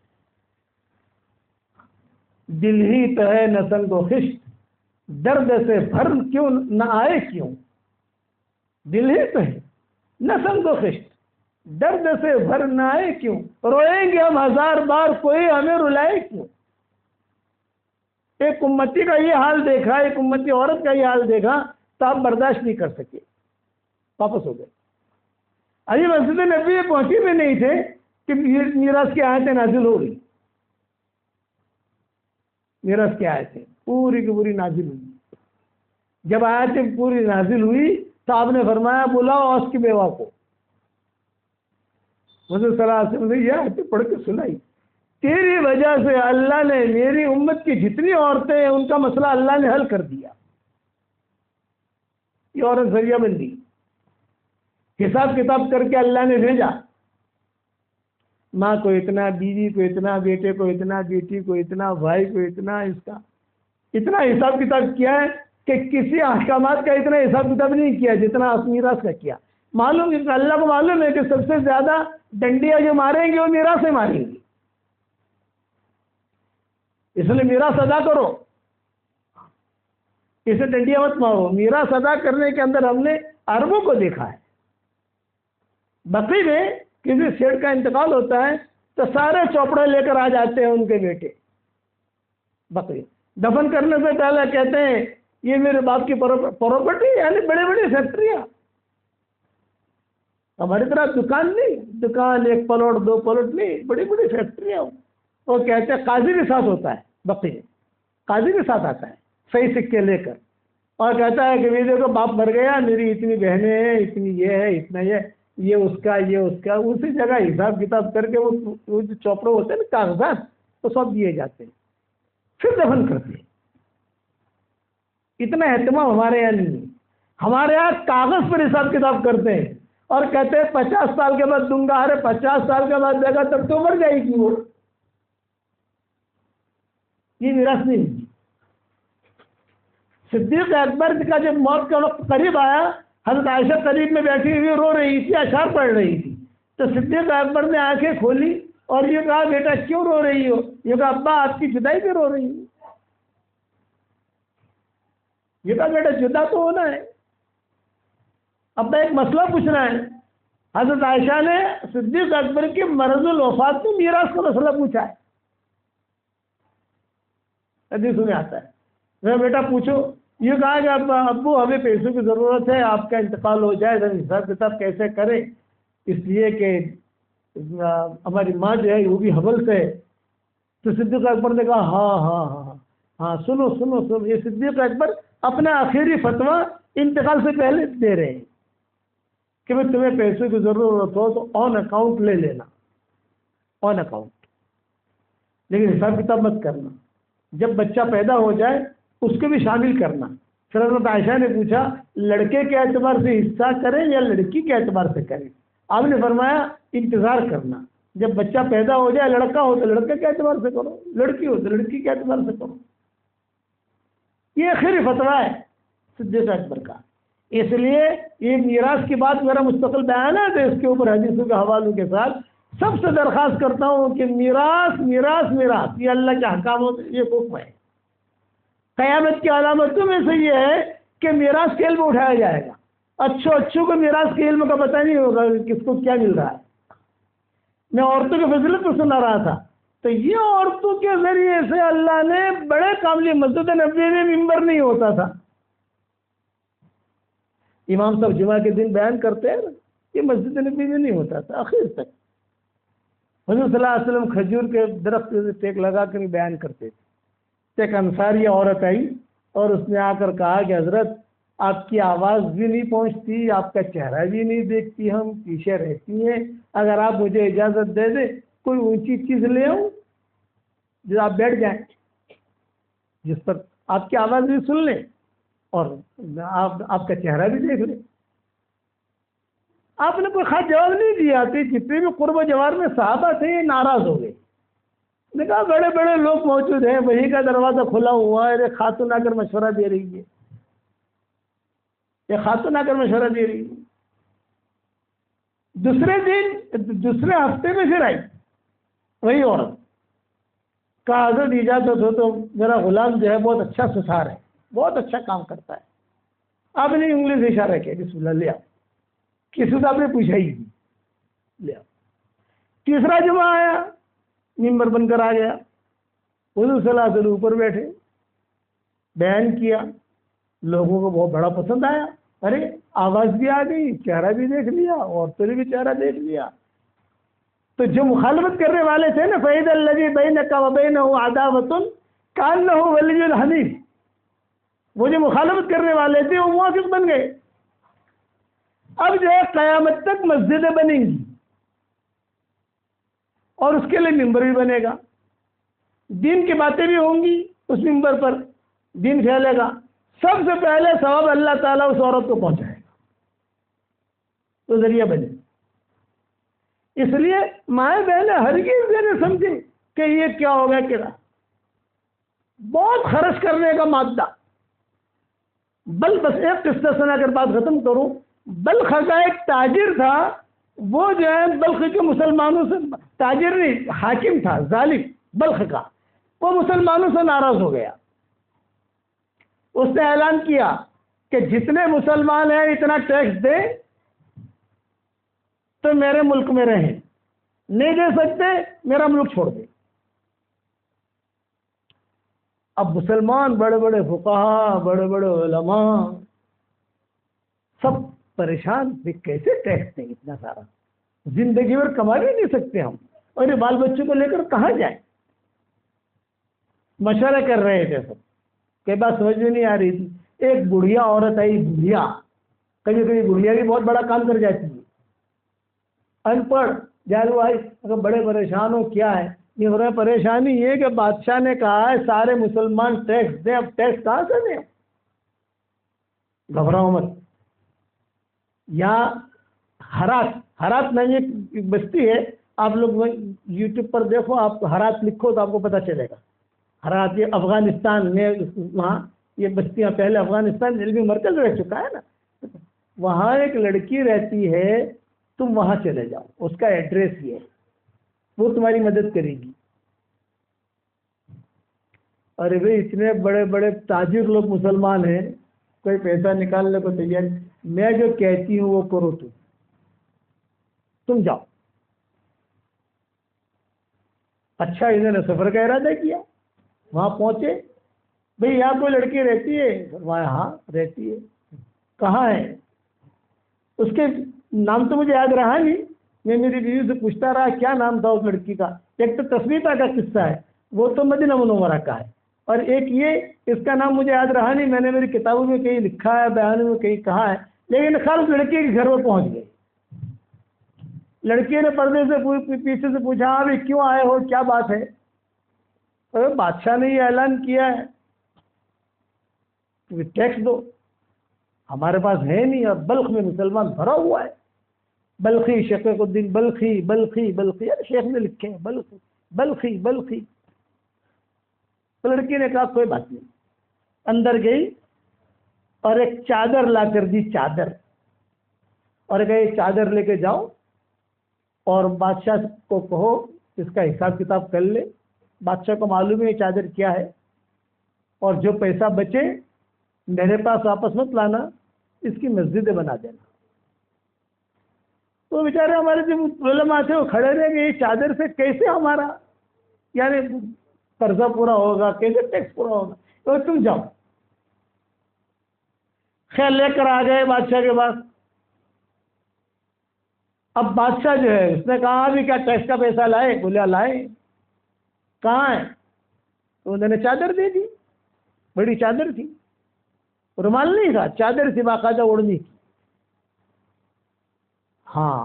دل ہی تو ہے نہ سنگ و خشت، درد سے بھر کیوں نہ آئے کیوں، دل ہی تو ہے نہ سنگ و خشت، درد سے بھر نہ آئے کیوں، روئیں گے ہم 1000 بار کوئی ہمیں رلائے کیوں۔ ایک امتی کا یہ حال دیکھا، ایک امتی عورت کا یہ حال دیکھا تو آپ برداشت نہیں کر سکے، واپس ہو گئے۔ ابھی مسجد نبی میں پہنچے بھی نہیں تھے کہ میراث کی آیتیں نازل ہو گئی۔ میراث کی آیتیں پوری کی پوری نازل ہوئی۔ جب آیتیں پوری نازل ہوئی تو آپ نے فرمایا بلاؤ اوس کی بیوہ کو۔ حضور صلی اللہ علیہ وسلم نے یہ آیتیں پڑھ کے سنائی، تیری وجہ سے اللہ نے میری امت کی جتنی عورتیں ہیں ان کا مسئلہ اللہ نے حل کر دیا۔ یہ عورت ذریعہ بندی، حساب کتاب کر کے اللہ نے بھیجا، ماں کو اتنا، بیوی کو اتنا، بیٹے کو اتنا، بیٹی کو اتنا، بھائی کو اتنا، اس کا اتنا حساب کتاب کیا ہے کہ کسی احکامات کا اتنا حساب کتاب نہیں کیا جتنا میراث کا کیا۔ معلوم ہے، اللہ کو معلوم ہے کہ سب سے زیادہ ڈنڈیاں جو ماریں گے وہ میراث سے ماریں گے، اس لیے میراث ادا کرو، اسے ڈنڈیاں مت مارو۔ میراث ادا کرنے کے اندر ہم نے عربوں کو دیکھا ہے۔ بقی میں کسی سیٹ کا انتقال ہوتا ہے تو سارے چوپڑے لے کر آ جاتے ہیں ان کے بیٹے، بقی دفن کرنے سے پہلے کہتے ہیں یہ میرے باپ کی پراپرٹی، یعنی بڑی بڑی فیکٹریاں، ہماری طرح دکان نہیں، دکان 1 پلاٹ 2 پلاٹ نہیں، بڑی بڑی فیکٹریاں. وہ کہتے ہیں قاضی کے ساتھ ہوتا ہے، بقی قاضی کے ساتھ آتا ہے صحیح سکے لے کر، اور کہتا ہے کہ دیکھو باپ مر گیا، میری اتنی بہنیں ہیں، اتنی یہ ہے، اتنا یہ اس کا، یہ اس کا، اسی جگہ حساب کتاب کر کے وہ جو چوپڑے ہوتے ہیں نا کاغذات، وہ سب دیے جاتے ہیں، پھر دفن کرتے ہیں. اتنا اہتمام ہمارے یہاں نہیں ہے. ہمارے یہاں کاغذ پر حساب کتاب کرتے ہیں اور کہتے ہیں 50 سال کے بعد دوں گا. ارے 50 سال کے بعد دے گا تب تو مر جائے گی وہ. یہ میراث نہیں. صدیق اکبر کا جب موت کا وقت قریب آیا، حضرت عائشہ قریب میں بیٹھی ہوئی رو رہی تھی، اشعار پڑھ رہی تھی. تو صدیق اکبر نے آنکھیں کھولی اور یہ کہا بیٹا کیوں رو رہی ہو؟ یہ کہا ابا آپ کی جدائی پہ رو رہی ہوں. یہ کہا بیٹا جدا تو ہونا ہے، ابا ایک مسئلہ پوچھنا ہے. حضرت عائشہ نے صدیق اکبر کی مرض الوفات میں میراث کا مسئلہ پوچھا ہے. حدیث میں آتا ہے. میں بیٹا پوچھو. یہ کہا کہ ابو ہمیں پیسوں کی ضرورت ہے، آپ کا انتقال ہو جائے، حساب کتاب کیسے کریں، اس لیے کہ ہماری ماں جو ہے وہ بھی حمل سے ہے. تو صدیق اکبر نے کہا ہاں ہاں ہاں ہاں سنو سنو سنو. یہ صدیق اکبر اپنا آخری فتویٰ انتقال سے پہلے دے رہے ہیں کہ بھائی تمہیں پیسوں کی ضرورت ہو تو آن اکاؤنٹ لے لینا، آن اکاؤنٹ، لیکن حساب کتاب مت کرنا. جب بچہ پیدا ہو جائے اس کو بھی شامل کرنا. پھر حضرت عائشہ نے پوچھا لڑکے کے اعتبار سے حصہ کریں یا لڑکی کے اعتبار سے کریں؟ آپ نے فرمایا انتظار کرنا. جب بچہ پیدا ہو جائے، لڑکا ہو تو لڑکے کے اعتبار سے کرو، لڑکی ہو تو لڑکی کے اعتبار سے کرو. یہ آخری فتویٰ ہے صدیق اکبر کا. اس لیے یہ میراث کی بات میرا مستقل بیان ہے، تو اس کے اوپر حدیثوں کے حوالوں کے ساتھ سب سے درخواست کرتا ہوں کہ میراث میراث میراث یہ اللہ کے احکامات، یہ حکم ہے. قیامت کی علامتوں میں سے یہ ہے کہ میراث کے علم اٹھایا جائے گا. اچھوں کو میراث کے علم کا پتہ نہیں ہوگا کس کو کیا مل رہا ہے. میں عورتوں کے فضیلت کو سنا رہا تھا، تو یہ عورتوں کے ذریعے سے اللہ نے بڑے کامل. مسجد نبوی میں ممبر نہیں ہوتا تھا. امام صاحب جمعہ کے دن بیان کرتے ہیں، یہ مسجد نبوی میں نہیں ہوتا تھا. آخر تک حضور صلی اللہ علیہ وسلم کھجور کے درخت سے ٹیک لگا کر بیان کرتے تھے. ایک انصاری عورت آئی اور اس نے آ کر کہا کہ حضرت آپ کی آواز بھی نہیں پہنچتی، آپ کا چہرہ بھی نہیں دیکھتی، ہم پیچھے رہتی ہیں، اگر آپ مجھے اجازت دے دیں کوئی اونچی چیز لے آؤں جو آپ بیٹھ جائیں، جس پر آپ کی آواز بھی سن لیں اور آپ کا چہرہ بھی دیکھ لیں. آپ نے کوئی خاص جواب نہیں دیا. جتنے بھی قرب و جوار میں صحابہ تھے یہ ناراض ہو گئے. نے کہا بڑے بڑے لوگ موجود ہیں، وہی کا دروازہ کھلا ہوا ہے، خاتون آ کر مشورہ دے رہی ہے، یہ خاتون آ کر مشورہ دے رہی ہے. دوسرے ہفتے میں پھر آئی وہی عورت. کہا حضرت اجازت ہو تو میرا غلام جو ہے بہت اچھا سثار ہے، بہت اچھا کام کرتا ہے. آپ نے انگلی سے اشارہ کیا بسم اللہ لے آؤ. کسی سے آپ نے پوچھا ہی نہیں، لے آؤ. تیسرا جمعہ آیا، ممبر بن کر آ گیا. حضور صلی اللہ علیہ وسلم اوپر بیٹھے، بیان کیا. لوگوں کو بہت بڑا پسند آیا. ارے آواز بھی آ گئی، چہرہ بھی دیکھ لیا، عورتوں نے بھی چہرہ دیکھ لیا. تو جو مخالفت کرنے والے تھے نا، فَإِذَا الَّذِي بَيْنَكَ وَبَيْنَهُ عَدَاوَةٌ كَأَنَّهُ وَلِيٌّ حَمِيمٌ، وہ جو مخالفت کرنے والے تھے وہ موافق بن گئے. اب جو ہے قیامت تک مسجدیں بنیں گی اور اس کے لیے ممبر بھی بنے گا، دین کی باتیں بھی ہوں گی اس ممبر پر، دین پھیلے گا. سب سے پہلے ثواب اللہ تعالیٰ اس عورت کو پہنچائے گا، تو ذریعہ بنے. اس لیے مائیں بہنیں ہرگز یہ نہ سمجھیں کہ یہ کیا ہوگا، کیا بہت خرچ کرنے کا مادہ. بس ایک قصہ سنا کر بات ختم کروں. بلخ کا ایک تاجر تھا، وہ جو ہے بلخ کے مسلمانوں سے، تاجر نہیں حاکم تھا ظالم بلخ کا، وہ مسلمانوں سے ناراض ہو گیا. اس نے اعلان کیا کہ جتنے مسلمان ہیں اتنا ٹیکس دیں تو میرے ملک میں رہیں، نہیں دے سکتے میرا ملک چھوڑ دیں. اب مسلمان بڑے بڑے فقہا، بڑے بڑے علماء سب پریشان بھی کیسے ٹیکس دیں اتنا سارا، زندگی بھر کما بھی نہیں سکتے ہم، اور یہ بال بچوں کو لے کر کہاں جائیں؟ مشورہ کر رہے تھے سب، کئی بات سمجھ میں نہیں آ رہی تھی۔ ایک بڑھیا عورت آئی، بڑھیا، کبھی کبھی بڑھیا بھی بہت بڑا کام کر جاتی ہے، ان پڑھ جالو آئی، اگر بڑے پریشان ہو کیا ہے؟ یہ ہو رہا ہے پریشانی یہ کہ بادشاہ نے کہا ہے سارے مسلمان ٹیکس دیں، اب ٹیکس کہاں سے دیں؟ گھبراؤ مت، یہاں ہرات نہیں ایک بستی ہے، آپ لوگ یوٹیوب پر دیکھو، آپ ہرات لکھو تو آپ کو پتہ چلے گا۔ ہرات یہ افغانستان میں، وہاں یہ بستیاں پہلے افغانستان علمی مرکز رہ چکا ہے نا، وہاں ایک لڑکی رہتی ہے، تم وہاں چلے جاؤ، اس کا ایڈریس یہ ہے، وہ تمہاری مدد کرے گی۔ ارے بھائی اتنے بڑے بڑے تاجر لوگ مسلمان ہیں، کوئی پیسہ نکالنے کو تیار، میں جو کہتی ہوں وہ کرو، تم جاؤ۔ اچھا انہوں نے سفر کا ارادہ کیا، وہاں پہنچے، بھئی یہاں کوئی لڑکی رہتی ہے؟ وہاں ہاں رہتی ہے۔ کہاں ہے؟ اس کے نام تو مجھے یاد رہا نہیں، میں میری بیوی سے پوچھتا رہا کیا نام تھا اس لڑکی کا۔ ایک تو تسمیتا کا قصہ ہے، وہ تو مدینہ منورہ کا ہے، اور ایک یہ اس کا نام مجھے یاد رہا نہیں، میں نے میری کتابوں میں کہیں لکھا ہے، بیانوں میں کہیں کہا ہے، لیکن خیر اس لڑکی کے گھر وہ پہنچ گئے۔ لڑکی نے پردے سے پیچھے سے پوچھا ابھی کیوں آئے ہو، کیا بات ہے؟ بادشاہ نے یہ اعلان کیا ہے کہ ٹیکس دو، ہمارے پاس ہے نہیں، اور بلخ میں مسلمان بھرا ہوا ہے، بلخی شقیق الدین بلخی بلخی بلخی، شیخ نے لکھے ہیں بلخی بلخی بلخی۔ تو لڑکی نے کہا کوئی بات نہیں، اندر گئی اور ایک چادر لا کر دی، چادر، اور کہے چادر لے کے جاؤ اور بادشاہ کو کہو اس کا حساب کتاب کر لے، بادشاہ کو معلوم ہے یہ چادر کیا ہے، اور جو پیسہ بچے میرے پاس واپس مت لانا، اس کی مسجد بنا دینا۔ تو بیچارے ہمارے جو علماء تھے وہ کھڑے رہے کہ یہ چادر سے کیسے ہمارا یعنی قرضہ پورا ہوگا، کیسے ٹیکس پورا ہوگا، تو تم جاؤ۔ خیر لے کر آ گئے بادشاہ کے پاس۔ اب بادشاہ جو ہے اس نے کہا ابھی کیا ٹیکس کا پیسہ لائے؟ بولے لائے۔ کہاں ہے؟ تو انہوں نے چادر دے دی، بڑی چادر تھی، رومال نہیں تھا، چادر تھی باقاعدہ اوڑھنی کی۔ ہاں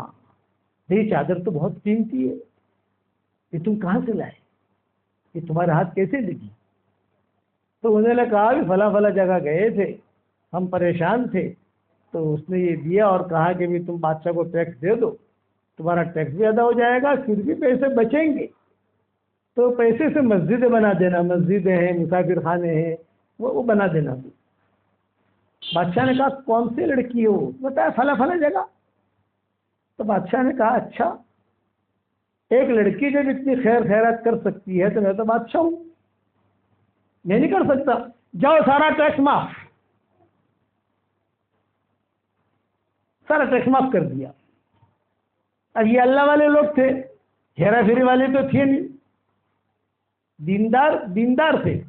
یہ چادر تو بہت قیمتی ہے، یہ تم کہاں سے لائے، یہ تمہارے ہاتھ کیسے لگی؟ تو انہوں نے کہا بھی فلاں فلاں جگہ گئے تھے، ہم پریشان تھے، تو اس نے یہ دیا اور کہا کہ بھی تم بادشاہ کو ٹیکس دے دو، تمہارا ٹیکس بھی ادا ہو جائے گا، پھر بھی پیسے بچیں گے، تو پیسے سے مسجدیں بنا دینا، مسجدیں ہیں، مسافر خانے ہیں، وہ بنا دینا۔ بادشاہ نے کہا کون سی لڑکی ہو؟ بتایا فلاں فلاں جگہ۔ تو بادشاہ نے کہا اچھا، ایک لڑکی جب اتنی خیر خیرات کر سکتی ہے تو میں تو بادشاہ ہوں، میں نہیں کر سکتا، جاؤ سارا ٹیکس معاف، سارا ٹیکس معاف کر دیا۔ اب یہ اللہ والے لوگ تھے، ہیرا پھیری والے تو تھے نہیں، دیندار تھے۔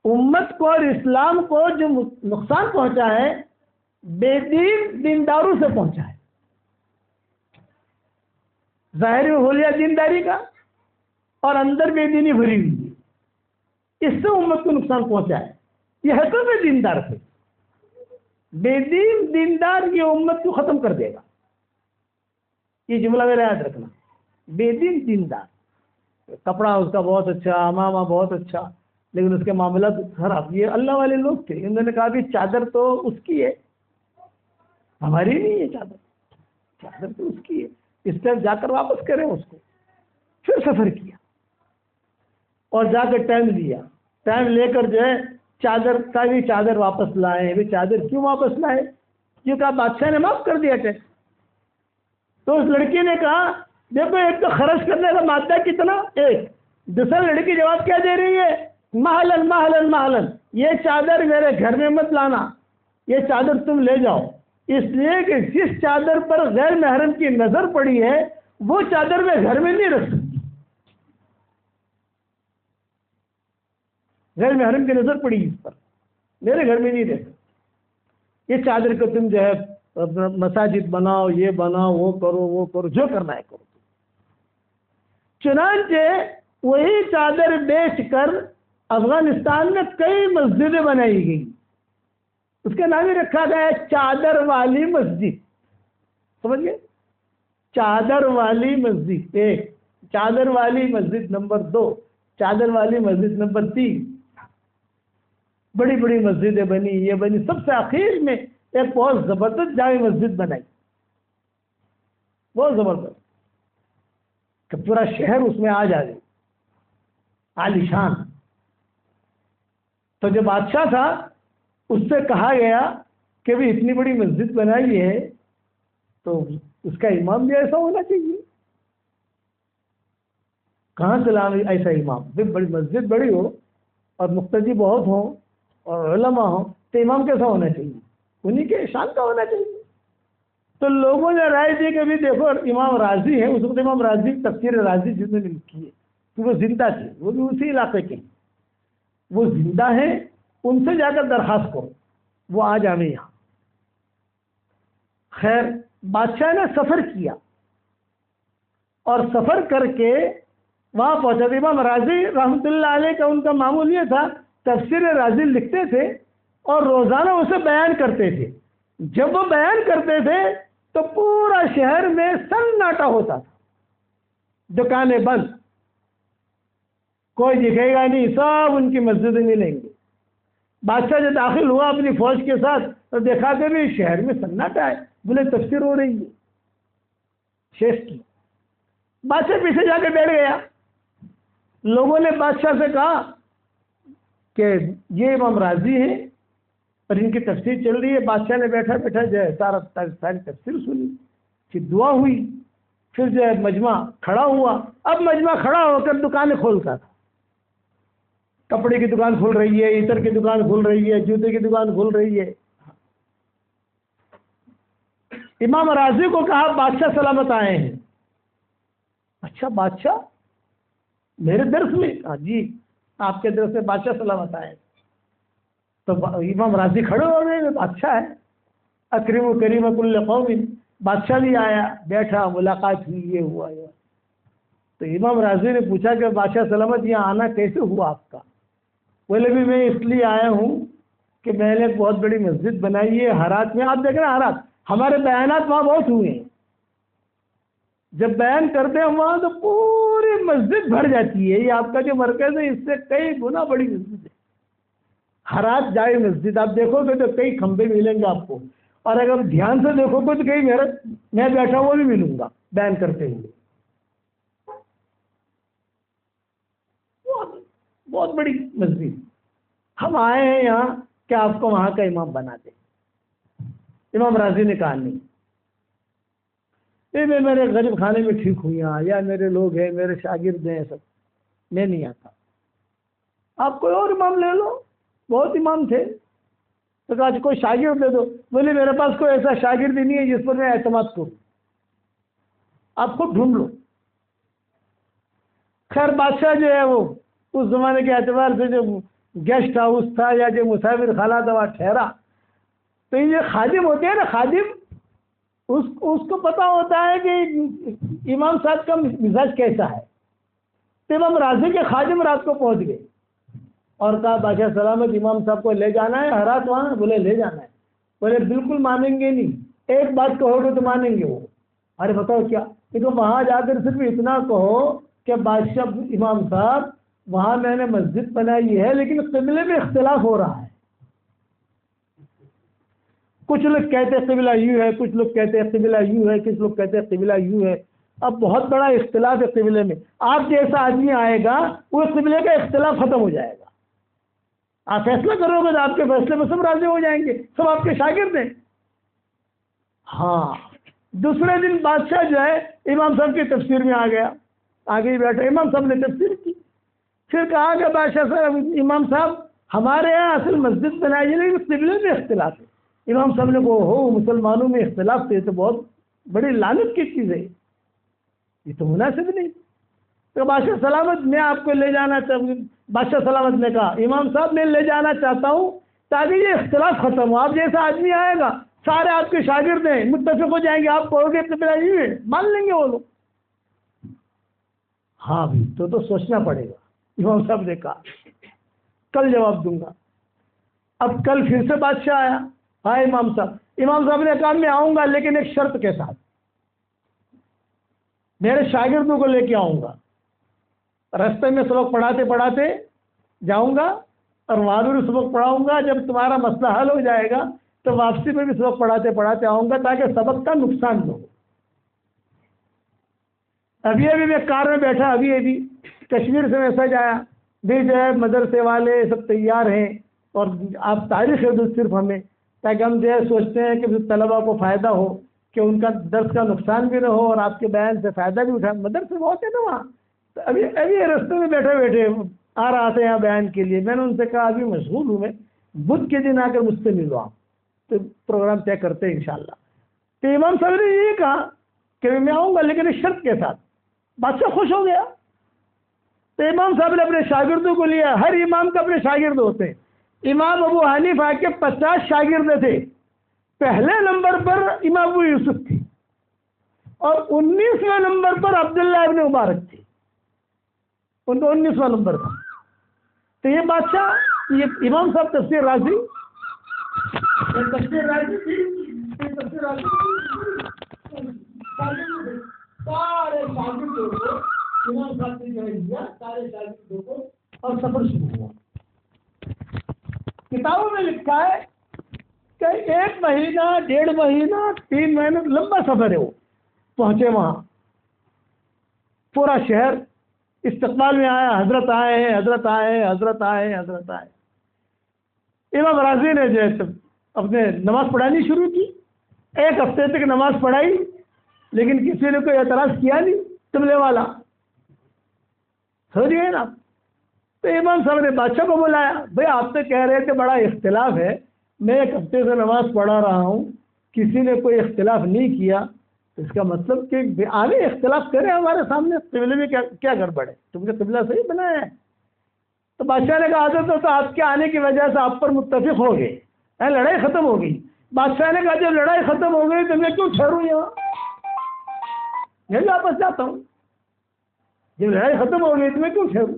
امت کو اور اسلام کو جو نقصان پہنچا ہے بے دین دینداروں سے پہنچا ہے، ظاہر میں ہولیا دینداری کا اور اندر بے دینی بھری ہوئی ہے، اس سے امت کو نقصان پہنچا ہے۔ یہ ہے تو بے دیندار تھے، بے دین دیندار یہ امت کو ختم کر دے گا، یہ جملہ میرا یاد رکھنا، بے دین دیندار، کپڑا اس کا بہت اچھا، امامہ بہت اچھا، لیکن اس کے معاملات خراب۔ یہ اللہ والے لوگ تھے، انہوں نے کہا کہ چادر تو اس کی ہے، ہماری نہیں ہے چادر تو اس کی ہے، اس طرح جا کر واپس کریں اس کو۔ پھر سفر کیا اور جا کر ٹائم لیا، ٹائم لے کر جو ہے چادر کا بھی چادر واپس لائے۔ بھی چادر کیوں واپس لائے؟ کیوں کہا بادشاہ نے معاف کر دیا ٹیکس۔ تو اس لڑکی نے کہا دیکھو ایک تو خرچ کرنے کا مادہ کتنا، ایک دوسرا لڑکی جواب کیا دے رہی ہے، محلن محلن محلن، یہ چادر میرے گھر میں مت لانا، یہ چادر تم لے جاؤ، اس لیے کہ جس چادر پر غیر محرم کی نظر پڑی ہے وہ چادر میں گھر میں نہیں رکھ سکتی۔ غیر محرم کی نظر پڑی اس پر، میرے گھر میں نہیں رہتا، یہ چادر کو تم جو ہے مساجد بناؤ، یہ بناؤ، وہ کرو، جو کرنا ہے کرو۔ چنانچہ وہی چادر بیچ کر افغانستان میں کئی مسجدیں بنائی گئی، اس کا نام ہی رکھا گیا چادر والی مسجد، سمجھ گئے؟ چادر والی مسجد 1، چادر والی مسجد نمبر 2، چادر والی مسجد نمبر 3، بڑی بڑی مسجدیں بنی، یہ بنی، سب سے آخر میں ایک بہت زبردست جامع مسجد بنائی، بہت زبردست، کہ پورا شہر اس میں آ جائے، عالی شان۔ تو جو بادشاہ تھا اس سے کہا گیا کہ بھی اتنی بڑی مسجد بنائی ہے تو اس کا امام بھی ایسا ہونا چاہیے۔ کہاں سے لا ایسا امام؟ بڑی مسجد بڑی ہو اور مقتدی بہت ہوں اور علماء ہوں تو امام کیسا ہونا چاہیے؟ انہی کے شان کا ہونا چاہیے۔ تو لوگوں نے رائے دی کہ بھی دیکھو امام راضی ہے، اس وقت امام راضی تفسیر راضی جس نے لکھی ہے کہ وہ زندہ تھے، وہ بھی اسی علاقے کے، وہ زندہ ہیں، ان سے جا کر درخواست کرو وہ آ جائیں یہاں۔ خیر بادشاہ نے سفر کیا اور سفر کر کے وہاں پہنچا۔ امام راضی رحمۃ اللہ علیہ کا ان کا معمول یہ تھا، تفسیر راضی لکھتے تھے اور روزانہ اسے بیان کرتے تھے۔ جب وہ بیان کرتے تھے تو پورا شہر میں سناٹا ہوتا تھا، دکانیں بند، کوئی دکھے گا نہیں، سب ان کی مسجدیں ملیں گی۔ بادشاہ جو داخل ہوا اپنی فوج کے ساتھ تو دیکھا کہ بھی شہر میں سناٹا ہے، بولے تفسیر ہو رہی ہے شیخ کی۔ بادشاہ پیچھے جا کے بیٹھ گیا۔ لوگوں نے بادشاہ سے کہا کہ یہ امام راضی ہیں اور ان کی تفسیر چل رہی ہے۔ بادشاہ نے بیٹھا بیٹھا جو ہے ساری تفسیر سنی، پھر دعا ہوئی، پھر جو ہے مجمع کھڑا ہوا۔ اب مجمع کھڑا ہو کر دکانیں کھولتا تھا، کپڑے کی دکان کھل رہی ہے، عطر کی دکان کھل رہی ہے، جوتے کی دکان کھل رہی ہے۔ امام راضی کو کہا بادشاہ سلامت آئے ہیں۔ اچھا بادشاہ میرے درس میں؟ ہاں جی آپ کے درس میں بادشاہ سلامت آئے ہیں۔ تو امام راضی کھڑے ہو گئے، بادشاہ ہے، اکرم و کریم کل قوم، بادشاہ بھی آیا، بیٹھا، ملاقات ہوئی، یہ ہوا یہ۔ تو امام راضی نے پوچھا کہ بادشاہ سلامت یہاں آنا کیسے ہوا آپ کا؟ بولے بھی میں اس لیے آیا ہوں کہ میں نے بہت بڑی مسجد بنائی ہے ہرات میں۔ آپ دیکھ رہے ہیں ہرات، ہمارے بیانات وہاں بہت ہوئے ہیں، جب بیان کرتے ہیں وہاں تو پوری مسجد بھر جاتی ہے۔ یہ آپ کا جو مرکز ہے اس سے کئی گنا بڑی مسجد ہے ہرات جائے مسجد۔ آپ دیکھو گے تو کئی کھمبے ملیں گے آپ کو، اور اگر دھیان سے دیکھو گے تو کئی میں بیٹھا ہوا بھی ملوں گا بیان کرتے ہوئے۔ بہت بڑی مسجد، ہم آئے ہیں یہاں کہ آپ کو وہاں کا امام بنا دیں۔ امام راضی نے کہا نہیں، میں میرے غریب خانے میں ٹھیک ہوں یہاں، یا میرے لوگ ہیں، میرے شاگرد ہیں، سب میں نہیں آتا، آپ کوئی اور امام لے لو، بہت امام تھے۔ تو کہا کوئی شاگرد دے دو۔ بولے میرے پاس کوئی ایسا شاگرد ہی نہیں ہے جس پر میں اعتماد کروں، آپ خود ڈھونڈ لو۔ خیر بادشاہ جو ہے وہ اس زمانے کے اعتبار سے جو گیسٹ ہاؤس تھا یا جو مسافر خانہ تھا وہاں ٹھہرا۔ تو یہ خادم ہوتے ہیں نا، خادم، اس کو پتا ہوتا ہے کہ امام صاحب کا مزاج کیسا ہے۔ تو امام راضی کے خادم رات کو پہنچ گئے اور کہا بادشاہ سلامت امام صاحب کو لے جانا ہے ہرات وہاں؟ بولے لے جانا ہے۔ بولے بالکل مانیں گے نہیں، ایک بات کہو گے تو مانیں گے وہ۔ ارے بتاؤ کیا؟ لیکن وہاں جا کر صرف اتنا کہو کہ بادشاہ امام صاحب وہاں میں نے مسجد بنائی ہے لیکن قبلے میں اختلاف ہو رہا ہے، کچھ لوگ کہتے ہیں قبلہ یوں ہے، کچھ لوگ کہتے ہیں قبلہ یوں ہے، کچھ لوگ کہتے ہیں قبلہ یوں ہے۔ اب بہت بڑا اختلاف ہے قبلے میں، آپ جیسا آدمی آئے گا وہ قبلے کا اختلاف ختم ہو جائے گا، آپ فیصلہ کرو گے تو آپ کے فیصلے میں سب راضی ہو جائیں گے، سب آپ کے شاگرد ہیں۔ ہاں دوسرے دن بادشاہ جو ہے امام صاحب کی تفسیر میں آ گیا، آگے ہی بیٹھا، امام صاحب نے تفسیر کی۔ پھر کہا کہ بادشاہ صاحب امام صاحب ہمارے یہاں اصل مسجد بنائی ہے لیکن قبلے میں اختلاف ہے۔ امام صاحب نے کہا ہو مسلمانوں میں اختلاف تھے تو بہت بڑی لعنت کی چیز ہے، یہ تو مناسب نہیں۔ تو بادشاہ سلامت میں آپ کو لے جانا بادشاہ سلامت نے کہا امام صاحب میں لے جانا چاہتا ہوں تاکہ یہ اختلاف ختم ہو. آپ جیسا آدمی آئے گا سارے آپ کے شاگرد ہیں متفق ہو جائیں گے, آپ کہو گے قبلہ یوں ہے, مان لیں گے وہ لوگ. ہاں بھی تو سوچنا پڑے گا. امام صاحب نے کہا کل جواب دوں گا. اب کل پھر سے بادشاہ آیا. ہاں امام صاحب نے کہا میں آؤں گا لیکن ایک شرط کے ساتھ, میرے شاگردوں کو لے کے آؤں گا, رستے میں سبق پڑھاتے پڑھاتے جاؤں گا اور وہاں بھی سبق پڑھاؤں گا. جب تمہارا مسئلہ حل ہو جائے گا تو واپسی میں بھی سبق پڑھاتے پڑھاتے آؤں گا تاکہ سبق کا نقصان نہ ہو. ابھی میں کار میں بیٹھا, ابھی کشمیر سے میسج آیا بھی جو ہے مدرسے والے سب تیار ہیں اور آپ تاریخ دو صرف ہمیں, تاکہ ہم جو ہے سوچتے ہیں کہ طلبا کو فائدہ ہو کہ ان کا درس کا نقصان بھی نہ ہو اور آپ کے بیان سے فائدہ بھی اٹھائیں. مدرسے بہت ہے نا وہاں. تو ابھی رستے میں بیٹھے آ رہا تھا یہاں بیان کے لیے. میں نے ان سے کہا ابھی مشغول ہوں میں, بدھ کے دن آ کر مجھ سے ملو آپ, تو پروگرام طے کرتے ہیں انشاءاللہ. تو امام صاحب نے یہ کہا کہ میں آؤں گا لیکن ایک شرط کے ساتھ. بادشاہ خوش ہو گیا. تو امام صاحب نے اپنے شاگردوں کو لیا. ہر امام کا اپنے شاگرد ہوتے ہیں. امام ابو حنیفہ کے 50 شاگرد تھے. پہلے نمبر پر امام ابو یوسف تھے اور 19ویں نمبر پر عبداللہ ابن مبارک تھے. ان کو 19واں نمبر تھا. تو یہ بادشاہ یہ امام صاحب تفسیر رازی سارے شاگردوں کو امام صاحب نے جو دیا, سارے شاگردوں کو, اور سفر شروع ہوا. کتابوں میں لکھا ہے کہ 1 مہینہ 1.5 مہینہ 3 مہینے لمبا سفر ہے. وہ پہنچے وہاں, پورا شہر استقبال میں آیا, حضرت آئے ہیں, حضرت آئے ہیں, حضرت آئے ہیں, حضرت آئے. امام راضی نے جو ہے اپنے نماز پڑھانی شروع کی. 1 ہفتے تک نماز پڑھائی لیکن کسی نے کوئی اعتراض کیا نہیں. قبلے والا سمجھ گئے نا. تو امام صاحب نے بادشاہ کو بلایا, بھئی آپ تو کہہ رہے تھے بڑا اختلاف ہے, میں 1 ہفتے سے نماز پڑھا رہا ہوں, کسی نے کوئی اختلاف نہیں کیا, اس کا مطلب کہ آگے اختلاف کریں ہمارے سامنے, قبلے میں کیا گڑبڑ ہے, تم نے قبلہ صحیح بنایا ہے. تو بادشاہ نے کہا عادت تو آپ کے آنے کی وجہ سے آپ پر متفق ہو گئے, لڑائی ختم ہو گئی. بادشاہ نے کہا جب لڑائی ختم ہو گئی تو میں کیوں ٹھہروں یہاں, میں بھی واپس جاتا ہوں. جب لڑائی ختم ہو گئی تو میں کیوں ٹھہروں.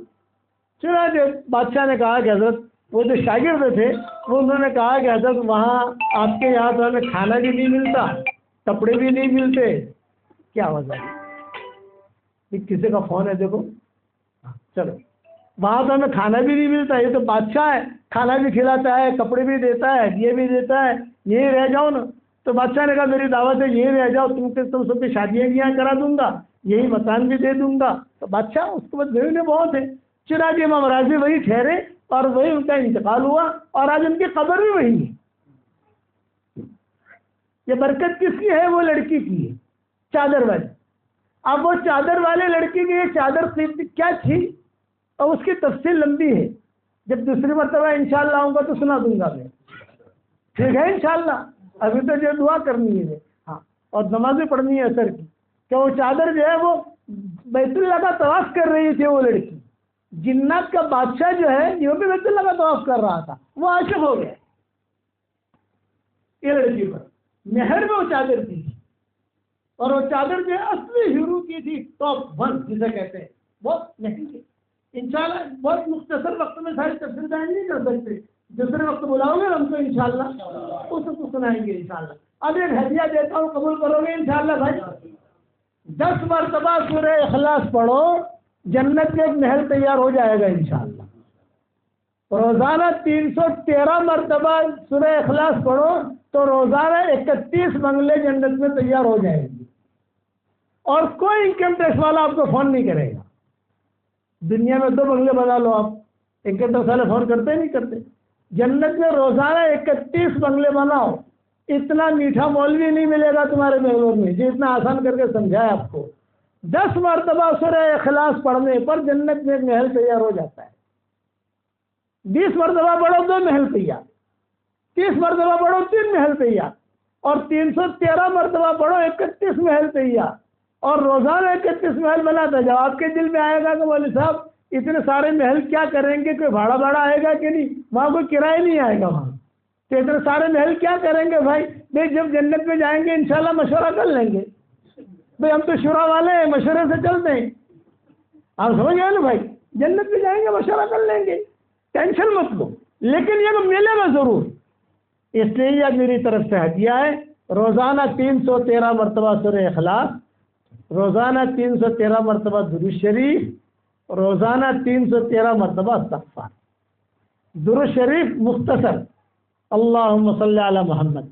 چنانچہ بادشاہ نے کہا کہ حضرت وہ جو شاگرد تھے وہ انہوں نے کہا کہ حضرت وہاں آپ کے یہاں تو ہمیں کھانا بھی نہیں ملتا, کپڑے بھی نہیں ملتے. کیا وجہ ہے؟ کسی کا فون ہے دیکھو. چلو, وہاں تو ہمیں کھانا بھی نہیں ملتا, یہ تو بادشاہ ہے, کھانا بھی کھلاتا ہے, کپڑے بھی دیتا ہے, یہ بھی دیتا ہے, یہیں رہ جاؤ نا. تو بادشاہ نے کہا میری دعوت ہے یہیں رہ جاؤ, تم سب کی شادیاں بھی یہاں کرا دوں گا, یہی مکان بھی دے دوں گا. تو بادشاہ اس کے بعد گئے بہت ہے. چنانچہ امام راضی وہی ٹھہرے اور وہی ان کا انتقال ہوا اور آج ان کی قبر بھی وہی ہے. یہ برکت کس کی ہے؟ وہ لڑکی کی ہے, چادر والی. اب وہ چادر والے لڑکی کی یہ چادر کیا تھی اور اس کی تفصیل لمبی ہے, جب دوسری مرتبہ انشاءاللہ آؤں گا تو سنا دوں گا میں. ٹھیک ہے انشاءاللہ. ابھی تو جو دعا کرنی ہے ہاں, اور نمازیں پڑھنی ہے اثر کی, کہ وہ چادر جو ہے وہ بیت اللہ کا طواف کر رہی تھی. وہ لڑکی جنات کا بادشاہ جو ہے یہ بھی بیت اللہ کا طواف کر رہا تھا, وہ عاشق ہو گیا یہ لڑکی پر. مہر میں وہ چادر تھی اور وہ چادر جو ہے اصلی ہیرو کی تھی, ٹاپ 1 جسے کہتے ہیں, بہت مہنگی. انشاءاللہ بہت مختصر وقت میں ساری تفصیل بیان نہیں کر سکتے, دوسرے وقت بلاؤ گے ہم تو انشاءاللہ اس کو سنائیں گے انشاءاللہ. اب ایک ہدیہ دیتا ہوں, قبول کرو گے انشاءاللہ بھائی؟ 10 مرتبہ سورہ اخلاص پڑھو, جنت میں ایک محل تیار ہو جائے گا انشاءاللہ. روزانہ 313 مرتبہ سورہ اخلاص پڑھو تو روزانہ 31 بنگلے جنت میں تیار ہو جائیں گے, اور کوئی انکم ٹیکس والا آپ کو فون نہیں کرے گا. دنیا میں 2 بنگلے بنا لو آپ, انکم ٹیکس والے فون کرتے نہیں کرتے. جنت میں روزانہ 31 بنگلے بناؤ, اتنا میٹھا مولوی نہیں ملے گا تمہارے محلوں میں جو اتنا آسان کر کے سمجھایا آپ کو. 10 مرتبہ سورہ اخلاص پڑھنے پر جنت میں ایک محل تیار ہو جاتا ہے. 20 مرتبہ پڑھو 2 محل تیار, 30 مرتبہ پڑھو 3 محل تیار, اور 313 مرتبہ پڑھو 31 محل تیار. اور روزانہ 31 محل بناتا جاؤ. آپ کے دل میں آئے گا کہ مولوی صاحب اتنے سارے محل کیا کریں گے؟ کوئی بھاڑا آئے گا کہ نہیں؟ وہاں کوئی کرایہ نہیں آئے گا وہاں، تو اتنے سارے محل کیا کریں گے بھائی؟ جب جنت میں جائیں گے انشاءاللہ مشورہ کر لیں گے بھائی، ہم تو شورا والے ہیں، مشورے سے چلتے ہیں، آپ سمجھ گئے نا بھائی؟ جنت میں جائیں گے مشورہ کر لیں گے، ٹینشن مت لو، لیکن یہ تو ملے گا ضرور۔ اس لیے یہ میری طرف سے ہدیہ ہے، روزانہ 313 مرتبہ سورہ اخلاص، روزانہ 313 مرتبہ درود شریف، روزانہ 313 مرتبہ استغفار۔ درود شریف مختصر، اللہم صلی علی محمد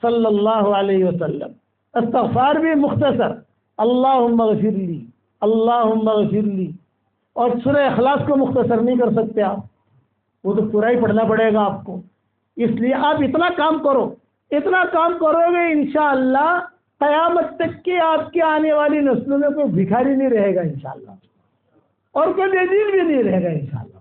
صلی اللہ علیہ وسلم۔ استغفار بھی مختصر، اللہم اغفر لی، اللہم اغفر لی۔ اور سورہ اخلاص کو مختصر نہیں کر سکتے آپ، وہ تو پورا ہی پڑھنا پڑے گا آپ کو۔ اس لیے آپ اتنا کام کرو، اتنا کام کرو گے انشاءاللہ قیامت تک کی آپ کی آنے والی نسلوں میں کوئی بھکاری نہیں رہے گا انشاءاللہ، اور کوئی بے دین بھی نہیں رہے گا انشاءاللہ۔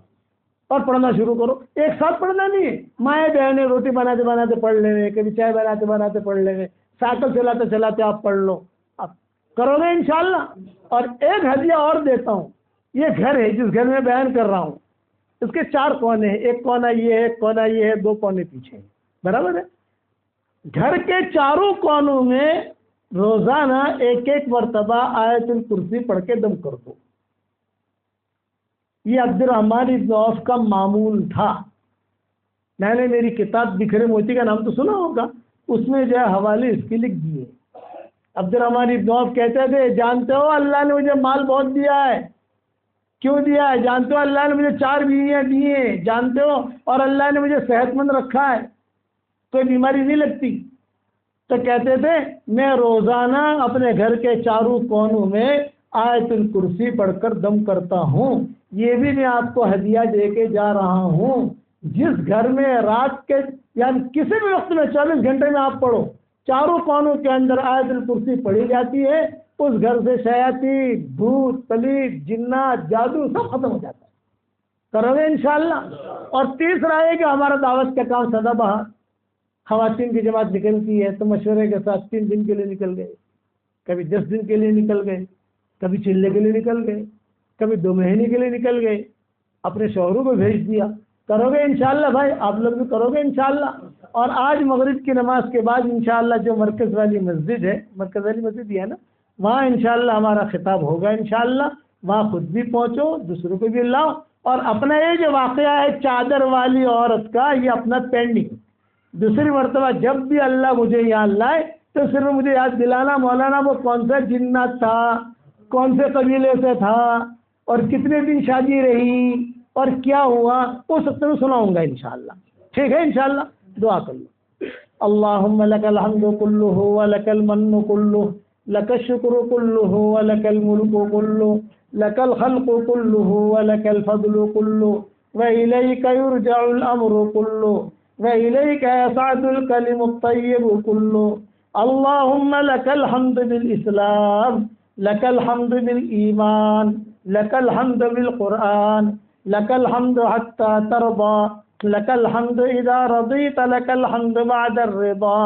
اور پڑھنا شروع کرو، ایک ساتھ پڑھنا نہیں ہے، مائیں بہنیں روٹی بناتے بناتے پڑھ لیں گے، کبھی چائے بناتے بناتے پڑھ لیں گے، سائیکل چلاتے چلاتے آپ پڑھ لو، آپ کرو گے انشاءاللہ۔ اور ایک ہدیہ اور دیتا ہوں، یہ گھر ہے جس گھر میں بیان کر رہا ہوں، اس کے 4 کونے ہیں، ایک کونا یہ ہے، ایک کونا یہ ہے، 2 کونے پیچھے ہیں، برابر ہے؟ گھر کے چاروں کونوں میں روزانہ ایک مرتبہ آیت الکرسی پڑھ کے دم کر دو۔ یہ عبد الرحمن ابن عوف کا معمول تھا۔ میں نے میری کتاب بکھرے موتی کا نام تو سنا ہوگا، اس میں جو ہے حوالے اس کے لکھ دیے۔ عبد الرحمن ابن عوف کہتے تھے، جانتے ہو اللہ نے مجھے مال بہت دیا ہے، کیوں دیا ہے؟ جانتے ہو اللہ نے مجھے 4 بیویاں دی ہیں، جانتے ہو، اور اللہ نے مجھے صحت مند رکھا ہے، کوئی بیماری نہیں لگتی۔ تو کہتے تھے میں روزانہ اپنے گھر کے چاروں کونوں میں آیت الکرسی پڑھ کر دم کرتا ہوں۔ یہ بھی میں آپ کو ہدیہ دے کے جا رہا ہوں، جس گھر میں رات کے یعنی کسی بھی وقت میں 24 گھنٹے میں آپ پڑھو، چاروں کونوں کے اندر آیت الکرسی پڑھی جاتی ہے، اس گھر سے شیاطین، بھوت، پلیت، جنات، جادو سب ختم ہو جاتا ہے۔ کرو گے انشاءاللہ۔ اور تیسرا ہے کہ ہمارا دعوت کا کام سدا بہار، خواتین کی جماعت نکلتی ہے تو مشورے کے ساتھ 3 دن کے لیے نکل گئے، کبھی 10 دن کے لیے نکل گئے، کبھی چلے کے لیے نکل گئے، کبھی 2 مہینے کے لیے نکل گئے، اپنے شوہروں کو بھیج دیا۔ کرو گے انشاءاللہ بھائی، آپ لوگ بھی کرو گے انشاءاللہ۔ اور آج مغرب کی نماز کے بعد انشاءاللہ جو مرکز والی مسجد ہے، مرکز والی مسجد یہ ہے نا، وہاں انشاءاللہ ہمارا خطاب ہوگا انشاءاللہ، وہاں خود بھی پہنچو، دوسروں کو بھی لاؤ، اور اپنا یہ جو واقعہ ہے چادر والی عورت کا، یہ اپنا پینڈنگ دوسری مرتبہ جب بھی اللہ مجھے یاد لائے تو صرف مجھے یاد دلانا، مولانا وہ کون سا جنات تھا، کون سے قبیلے سے تھا، اور کتنے دن شادی رہی، اور کیا ہوا، وہ سب تو سناؤں گا انشاءاللہ۔ ٹھیک ہے انشاءاللہ، دعا کر لو۔ اللہم لک الحمد کلہ ولک المن کلہ، لک الشکر کلہ ولک الملک کلہ، لک الخلق کلہ ولک الفضل کلہ، وإلیک یرجع الامر کلہ، وإلیک یصعد الکلم الطیب کلہ۔ اللہم لک الحمد بالاسلام، لک الحمد بالایمان، لک الحمد بالقرآن، لک الحمد حتی ترضى، لک الحمد اذا رضیت، لک الحمد بعد الرضا۔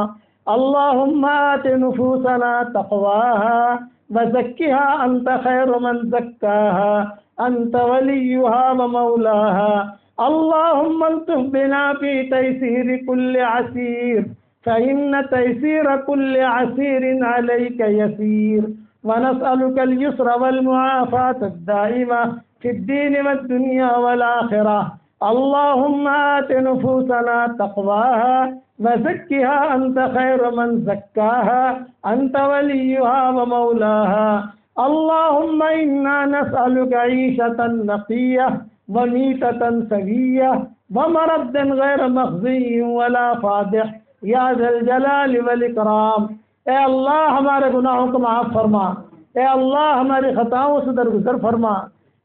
اللہم آت نفوسنا تقواها وزکها انت خیر من زکاها انت ولیها ومولاها۔ اللہم الطف بنا فی تیسیر کل عسیر، فإن تيسير كل عسير عليك يسير، ونسألك اليسر والمعافاة الدائمة في الدين والدنيا والآخرة۔ اللهم آت نفوسنا تقواها وزكها أنت خير من زكاها أنت وليها ومولاها۔ اللهم إنا نسألك عيشة نقية وميتة سوية ومردا غير مخزي ولا فاضح یا ذا الجلال والاکرام۔ اے اللہ ہمارے گناہوں کو معاف فرما، اے اللہ ہماری خطاؤں سے درگزر فرما،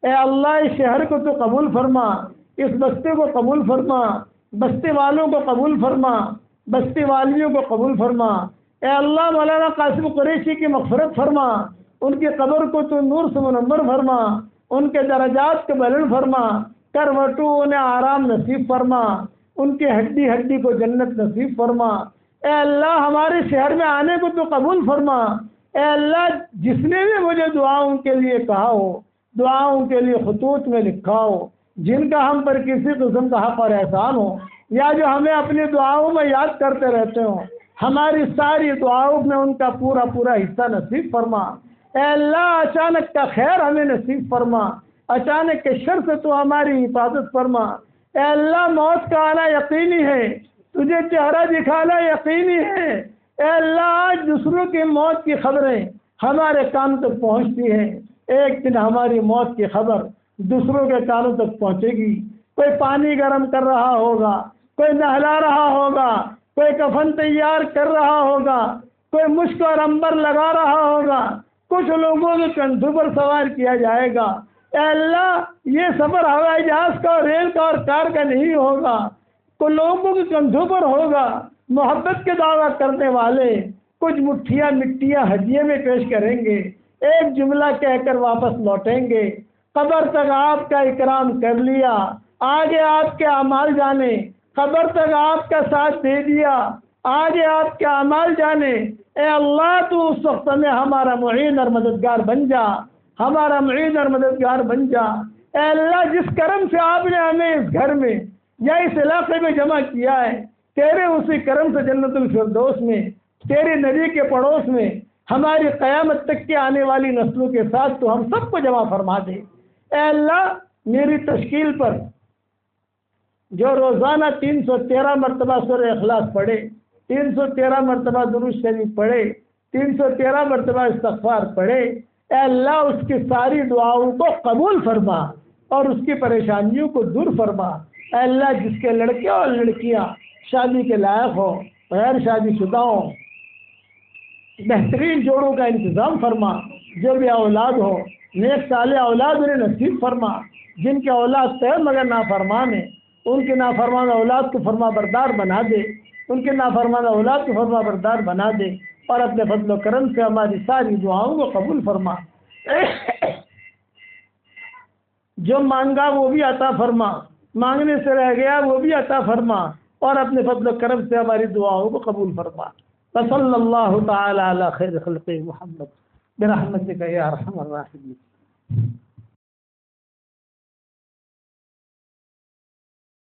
اے اللہ اس شہر کو تو قبول فرما، اس بستی کو قبول فرما، بستی والوں کو قبول فرما، بستی والیوں کو قبول فرما۔ اے اللہ مولانا قاسم قریشی کی مغفرت فرما، ان کی قبر کو تو نور سے منور فرما، ان کے درجات کو بلند فرما، کروٹوں انہیں آرام نصیب فرما، ان کے ہڈی ہڈی کو جنت نصیب فرما۔ اے اللہ ہمارے شہر میں آنے کو تو قبول فرما۔ اے اللہ جس نے بھی مجھے دعاؤں کے لیے کہا ہو، دعاؤں کے لیے خطوط میں لکھا ہو، جن کا ہم پر کسی قسم کا حق اور احسان ہو، یا جو ہمیں اپنی دعاؤں میں یاد کرتے رہتے ہوں، ہماری ساری دعاؤں میں ان کا پورا پورا حصہ نصیب فرما۔ اے اللہ اچانک کا خیر ہمیں نصیب فرما، اچانک کے شر سے تو ہماری حفاظت فرما۔ اے اللہ موت کا آنا یقینی ہے، تجھے چہرہ دکھانا یقینی ہے۔ اے اللہ آج دوسروں کی موت کی خبریں ہمارے کان تک پہنچتی ہیں، ایک دن ہماری موت کی خبر دوسروں کے کانوں تک پہنچے گی۔ کوئی پانی گرم کر رہا ہوگا، کوئی نہلا رہا ہوگا، کوئی کفن تیار کر رہا ہوگا، کوئی مشک اور عنبر لگا رہا ہوگا، کچھ لوگوں کے کندھوں پر سوار کیا جائے گا۔ اے اللہ یہ سفر ہوائی جہاز کا اور ریل کا اور کار کا نہیں ہوگا، کچھ لوگوں کے کندھوں پر ہوگا۔ محبت کے دعویٰ کرنے والے کچھ مٹھیاں مٹیاں ہدیے میں پیش کریں گے، ایک جملہ کہہ کر واپس لوٹیں گے۔ قبر تک آپ کا اکرام کر لیا، آگے آپ کے اعمال جانے۔ قبر تک آپ کا ساتھ دے دیا، آگے آپ کے اعمال جانے۔ اے اللہ تو اس وقت میں ہمارا معین اور مددگار بن جا، ہمارا معین اور مددگار بن جا۔ اے اللہ جس کرم سے آپ نے ہمیں اس گھر میں یا اس علاقے میں جمع کیا ہے، تیرے اسی کرم سے جنت الفردوس میں، تیرے نبی کے پڑوس میں، ہماری قیامت تک کے آنے والی نسلوں کے ساتھ تو ہم سب کو جمع فرما دے۔ اے اللہ میری تشکیل پر جو روزانہ 313 مرتبہ سورہ اخلاص پڑھے، 313 مرتبہ درود شریف پڑھے، 313 مرتبہ استغفار پڑھے، اے اللہ اس کی ساری دعاؤں کو قبول فرما اور اس کی پریشانیوں کو دور فرما۔ اے اللہ جس کے لڑکے اور لڑکیاں شادی کے لائق ہوں، غیر شادی شدہ ہوں، بہترین جوڑوں کا انتظام فرما۔ جو بھی اولاد ہو نیک صالح اولاد انہیں نصیب فرما۔ جن کے اولاد طے مگر نافرمان ہیں، ان کے نافرمان اولاد کو فرما بردار بنا دے، ان کے نافرمان اولاد کو فرما بردار بنا دے، اور اپنے فضل و کرم سے ہماری ساری دعاؤں کو قبول فرما۔ جو مانگا وہ بھی عطا فرما، مانگنے سے رہ گیا وہ بھی عطا فرما، اور اپنے فضل و کرم سے ہماری دعاؤں کو قبول فرما۔ صلی اللہ تعالی علی خیر خلق محمد برحمتک یا ارحم الراحمین۔